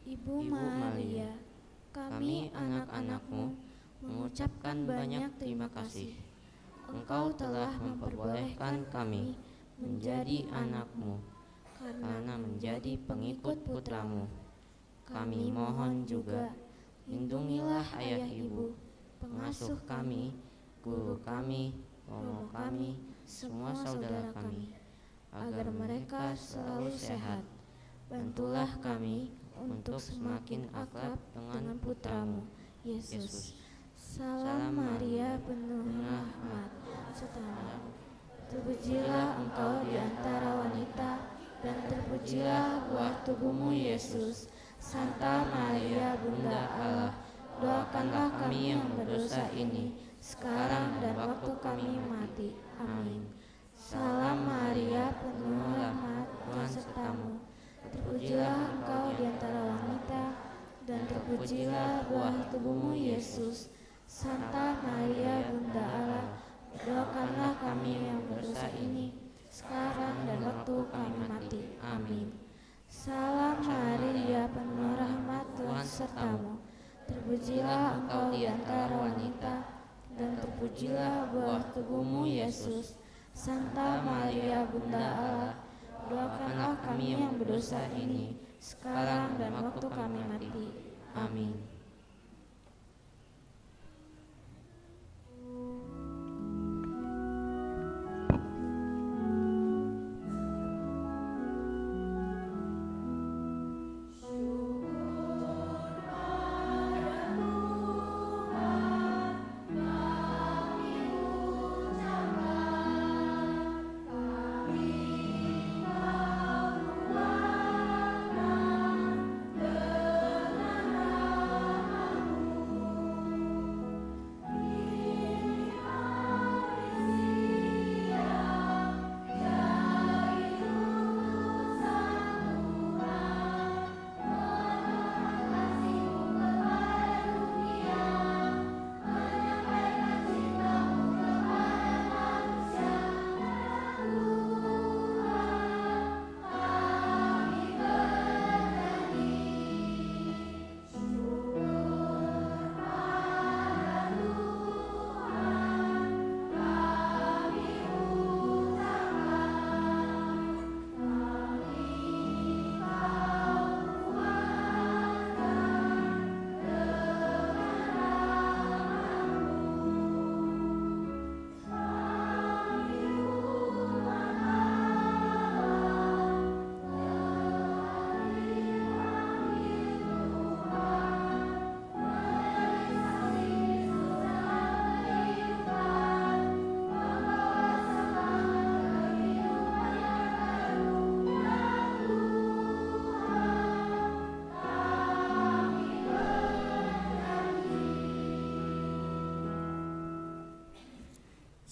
Ibu Maria, kami anak-anak-Mu mengucapkan banyak terima kasih. Engkau telah memperbolehkan kami menjadi anak-Mu karena menjadi pengikut putra-Mu. Kami mohon juga, lindungilah ayah ibu, pengasuh kami, guru kami, romo kami, semua saudara kami, agar mereka selalu sehat. Bantulah kami untuk semakin akrab dengan putra-Mu, Yesus. Salam Maria, penuh rahmat, sertamu. Terpujilah Engkau di antara wanita, dan terpujilah buah tubuhmu, Yesus. Santa Maria, Bunda Allah, doakanlah kami yang berdosa ini, sekarang dan waktu kami mati. Amin. Salam Maria, penuh rahmat, Tuhan sertamu. Terpujilah Engkau di antara wanita, dan terpujilah buah tubuhmu, Yesus. Santa Maria, Bunda Allah, doakanlah kami yang berdosa ini, sekarang dan waktu kami mati. Amin. Salam Maria, penuh rahmat, Tuhan sertamu. Terpujilah Engkau di antara wanita, dan terpujilah buah tubuhmu, Yesus. Santa Maria, Bunda Allah, doakanlah kami yang berdosa ini, sekarang dan waktu kami mati. Amin.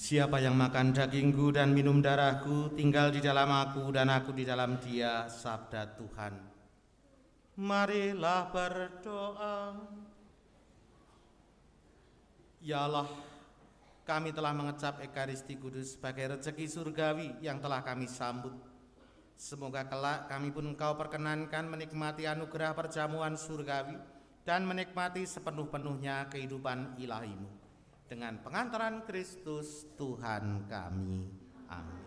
Siapa yang makan dagingku dan minum darahku, tinggal di dalam aku dan aku di dalam dia, sabda Tuhan. Marilah berdoa. Ya Allah, kami telah mengecap Ekaristi Kudus sebagai rezeki surgawi yang telah kami sambut. Semoga kelak kami pun Engkau perkenankan menikmati anugerah perjamuan surgawi dan menikmati sepenuh-penuhnya kehidupan ilahi-Mu. Dengan pengantaran Kristus Tuhan kami. Amin.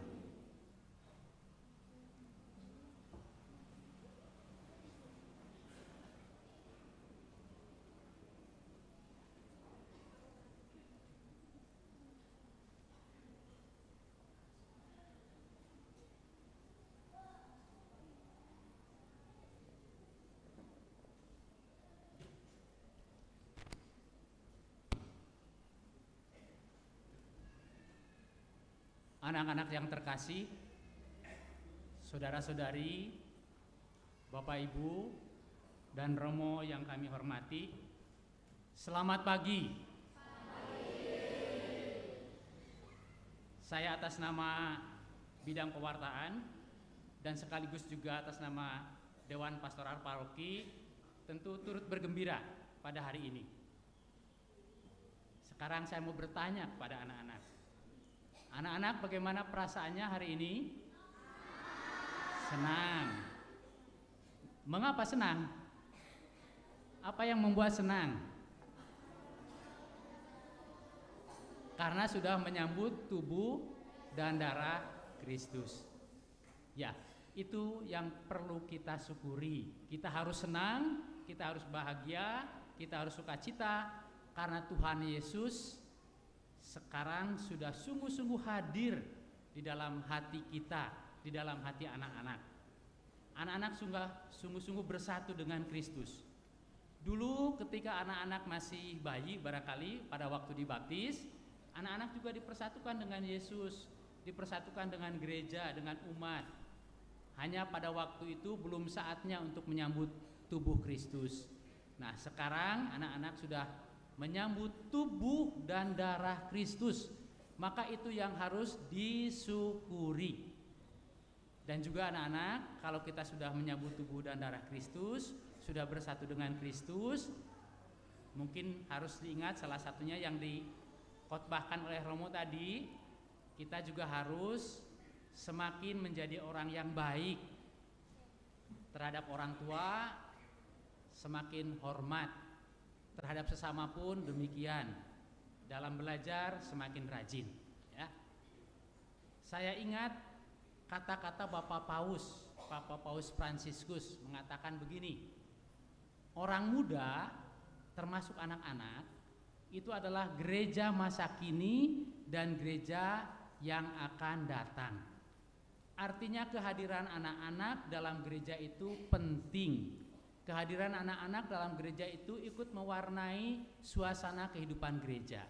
Anak-anak yang terkasih, saudara-saudari, Bapak Ibu, dan Romo yang kami hormati, selamat pagi. Saya atas nama bidang pewartaan dan sekaligus juga atas nama Dewan Pastoral Paroki tentu turut bergembira pada hari ini. Sekarang saya mau bertanya kepada anak-anak. Anak-anak, bagaimana perasaannya hari ini? Senang. Mengapa senang? Apa yang membuat senang? Karena sudah menyambut tubuh dan darah Kristus. Ya, itu yang perlu kita syukuri. Kita harus senang, kita harus bahagia, kita harus sukacita karena Tuhan Yesus sekarang sudah sungguh-sungguh hadir di dalam hati kita, di dalam hati anak-anak. Anak-anak sungguh-sungguh bersatu dengan Kristus. Dulu ketika anak-anak masih bayi, barangkali pada waktu dibaptis, anak-anak juga dipersatukan dengan Yesus, dipersatukan dengan gereja, dengan umat. Hanya pada waktu itu belum saatnya untuk menyambut tubuh Kristus. Nah, sekarang anak-anak sudah menyambut tubuh dan darah Kristus, maka itu yang harus disyukuri. Dan juga anak-anak, kalau kita sudah menyambut tubuh dan darah Kristus, sudah bersatu dengan Kristus, mungkin harus diingat salah satunya yang dikhotbahkan oleh Romo tadi, kita juga harus semakin menjadi orang yang baik terhadap orang tua, semakin hormat terhadap sesama pun demikian. Dalam belajar semakin rajin, ya. Saya ingat kata-kata Bapak Paus Fransiskus mengatakan begini. Orang muda termasuk anak-anak itu adalah gereja masa kini dan gereja yang akan datang. Artinya kehadiran anak-anak dalam gereja itu penting. Kehadiran anak-anak dalam gereja itu ikut mewarnai suasana kehidupan gereja.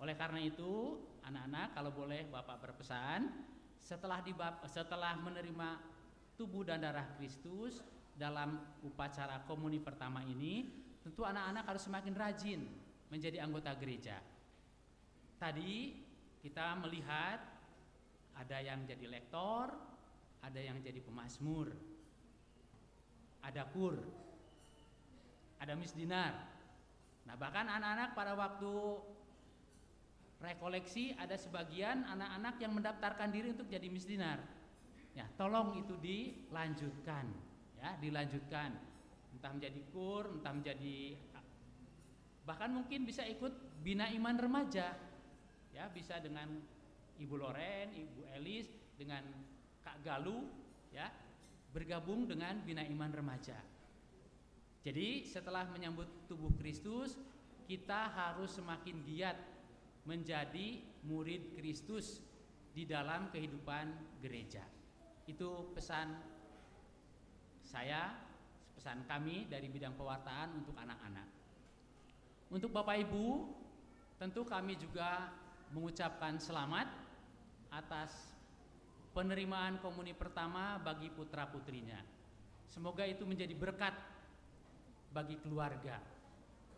Oleh karena itu, anak-anak, kalau boleh Bapak berpesan, setelah menerima tubuh dan darah Kristus dalam upacara komuni pertama ini, tentu anak-anak harus semakin rajin menjadi anggota gereja. Tadi kita melihat ada yang jadi lektor, ada yang jadi pemazmur, ada kur, ada misdinar. Nah, bahkan anak-anak pada waktu rekoleksi ada sebagian anak-anak yang mendaftarkan diri untuk jadi misdinar. Ya, tolong itu dilanjutkan, ya, dilanjutkan. Entah menjadi kur, entah menjadi, bahkan mungkin bisa ikut bina iman remaja. Ya, bisa dengan Ibu Loren, Ibu Elis, dengan Kak Galuh, ya, bergabung dengan bina iman remaja. Jadi setelah menyambut tubuh Kristus, kita harus semakin giat menjadi murid Kristus di dalam kehidupan gereja. Itu pesan saya, pesan kami dari bidang pewartaan untuk anak-anak. Untuk Bapak Ibu, tentu kami juga mengucapkan selamat atas penerimaan komuni pertama bagi putra-putrinya. Semoga itu menjadi berkat bagi keluarga,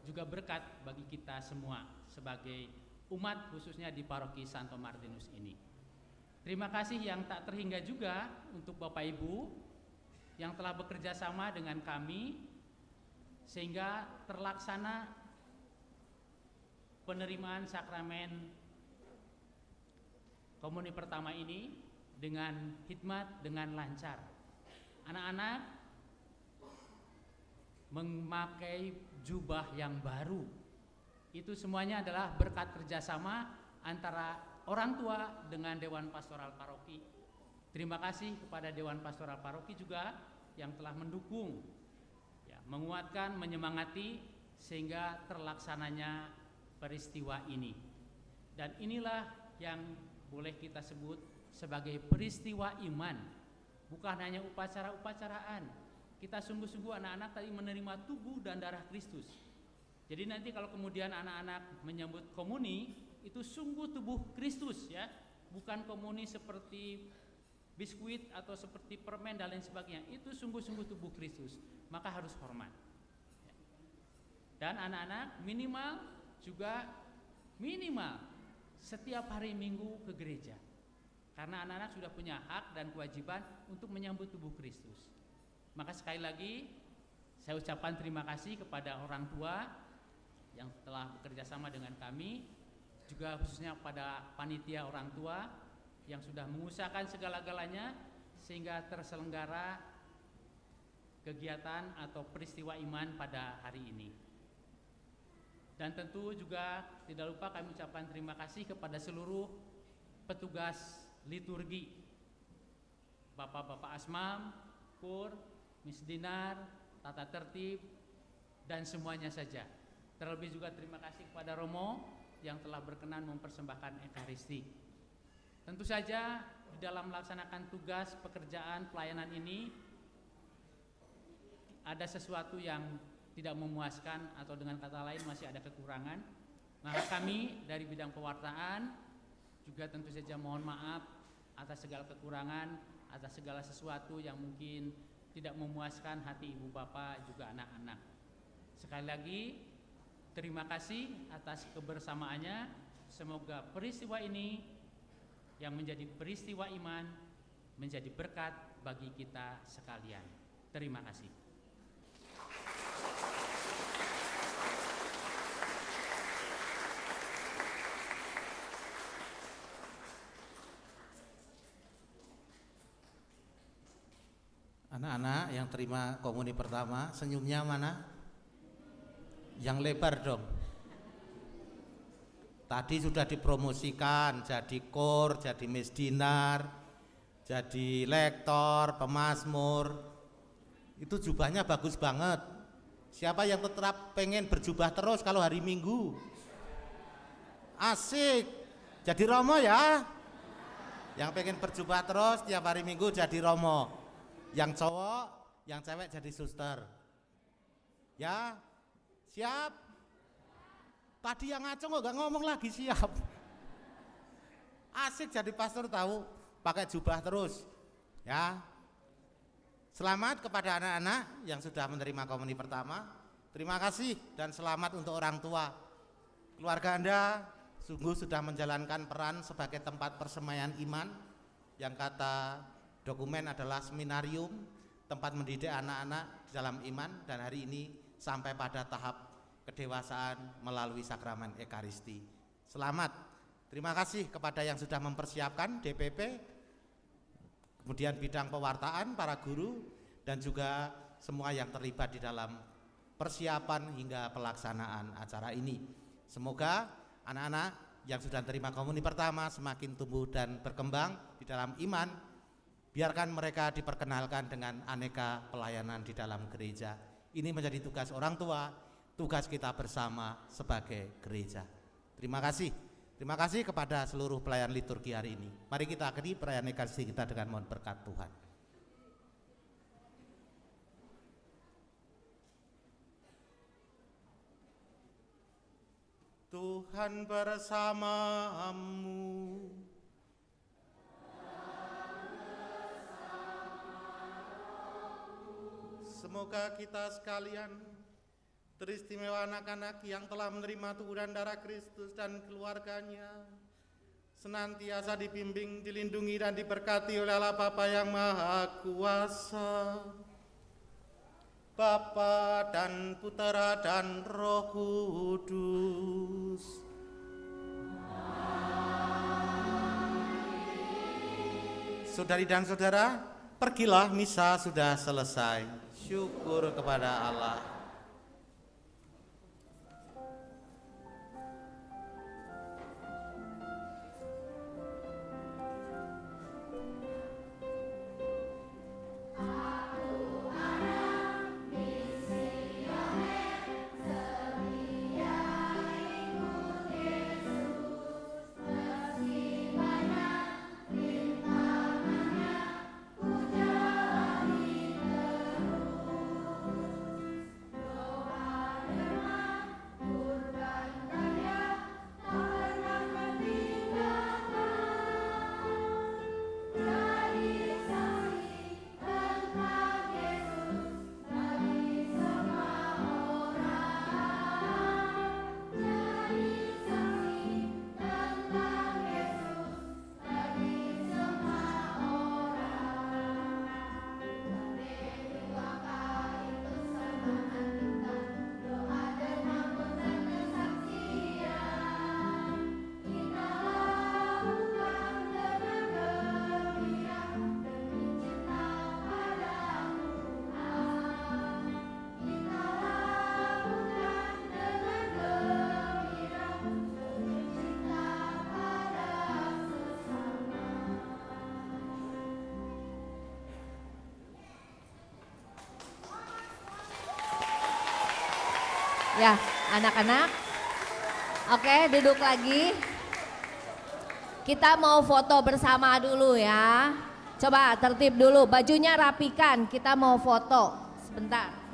juga berkat bagi kita semua sebagai umat, khususnya di Paroki Santo Martinus ini. Terima kasih yang tak terhingga juga untuk Bapak Ibu yang telah bekerja sama dengan kami sehingga terlaksana penerimaan sakramen komuni pertama ini dengan hikmat, dengan lancar. Anak-anak memakai jubah yang baru. Itu semuanya adalah berkat kerjasama antara orang tua dengan Dewan Pastoral Paroki. Terima kasih kepada Dewan Pastoral Paroki juga yang telah mendukung, ya, menguatkan, menyemangati sehingga terlaksananya peristiwa ini. Dan inilah yang boleh kita sebut sebagai peristiwa iman, bukan hanya upacara-upacaraan. Kita sungguh-sungguh anak-anak tadi menerima tubuh dan darah Kristus. Jadi nanti kalau kemudian anak-anak menyambut komuni, itu sungguh tubuh Kristus, ya, bukan komuni seperti biskuit atau seperti permen dan lain sebagainya. Itu sungguh-sungguh tubuh Kristus, maka harus hormat. Dan anak-anak minimal setiap hari Minggu ke gereja, karena anak-anak sudah punya hak dan kewajiban untuk menyambut tubuh Kristus. Maka sekali lagi saya ucapkan terima kasih kepada orang tua yang telah bekerja sama dengan kami, juga khususnya pada panitia orang tua yang sudah mengusahakan segala-galanya sehingga terselenggara kegiatan atau peristiwa iman pada hari ini. Dan tentu juga tidak lupa kami ucapkan terima kasih kepada seluruh petugas liturgi, Bapak-bapak Asmam, Kur, Miss Dinar, tata tertib, dan semuanya saja. Terlebih juga terima kasih kepada Romo yang telah berkenan mempersembahkan Ekaristi. Tentu saja di dalam melaksanakan tugas pekerjaan pelayanan ini ada sesuatu yang tidak memuaskan atau dengan kata lain masih ada kekurangan. Maka kami dari bidang pewartaan juga tentu saja mohon maaf atas segala kekurangan, atas segala sesuatu yang mungkin tidak memuaskan hati ibu bapak juga anak-anak. Sekali lagi terima kasih atas kebersamaannya. Semoga peristiwa ini yang menjadi peristiwa iman menjadi berkat bagi kita sekalian. Terima kasih. Anak-anak yang terima komuni pertama, senyumnya mana? Yang lebar dong. Tadi sudah dipromosikan jadi kor, jadi Miss Dinar, jadi lektor, pemazmur. Itu jubahnya bagus banget. Siapa yang tetap pengen berjubah terus kalau hari Minggu? Asik. Jadi Romo ya. Yang pengen berjubah terus tiap hari Minggu jadi Romo. Yang cowok, yang cewek jadi suster. Ya, siap. Tadi yang ngaco nggak ngomong lagi siap. Asik jadi pastor tahu, pakai jubah terus. Ya. Selamat kepada anak-anak yang sudah menerima komuni pertama. Terima kasih dan selamat untuk orang tua. Keluarga Anda sungguh sudah menjalankan peran sebagai tempat persemaian iman yang kata dokumen adalah seminarium, tempat mendidik anak-anak dalam iman, dan hari ini sampai pada tahap kedewasaan melalui sakramen Ekaristi. Selamat. Terima kasih kepada yang sudah mempersiapkan DPP, kemudian bidang pewartaan, para guru, dan juga semua yang terlibat di dalam persiapan hingga pelaksanaan acara ini. Semoga anak-anak yang sudah terima komuni pertama semakin tumbuh dan berkembang di dalam iman. Biarkan mereka diperkenalkan dengan aneka pelayanan di dalam gereja. Ini menjadi tugas orang tua, tugas kita bersama sebagai gereja. Terima kasih. Terima kasih kepada seluruh pelayan liturgi hari ini. Mari kita akhiri perayaan Ekaristi kita dengan mohon berkat Tuhan. Tuhan bersamamu. Semoga kita sekalian, teristimewa anak-anak yang telah menerima tubuh dan darah Kristus dan keluarganya, senantiasa dibimbing, dilindungi dan diberkati oleh Allah Bapa yang Maha Kuasa, Bapa dan Putera dan Roh Kudus. saudari dan saudara, pergilah, misa sudah selesai. Syukur kepada Allah. Ya, anak-anak. Oke, duduk lagi. Kita mau foto bersama dulu ya. Coba tertib dulu, bajunya rapikan. Kita mau foto. Sebentar.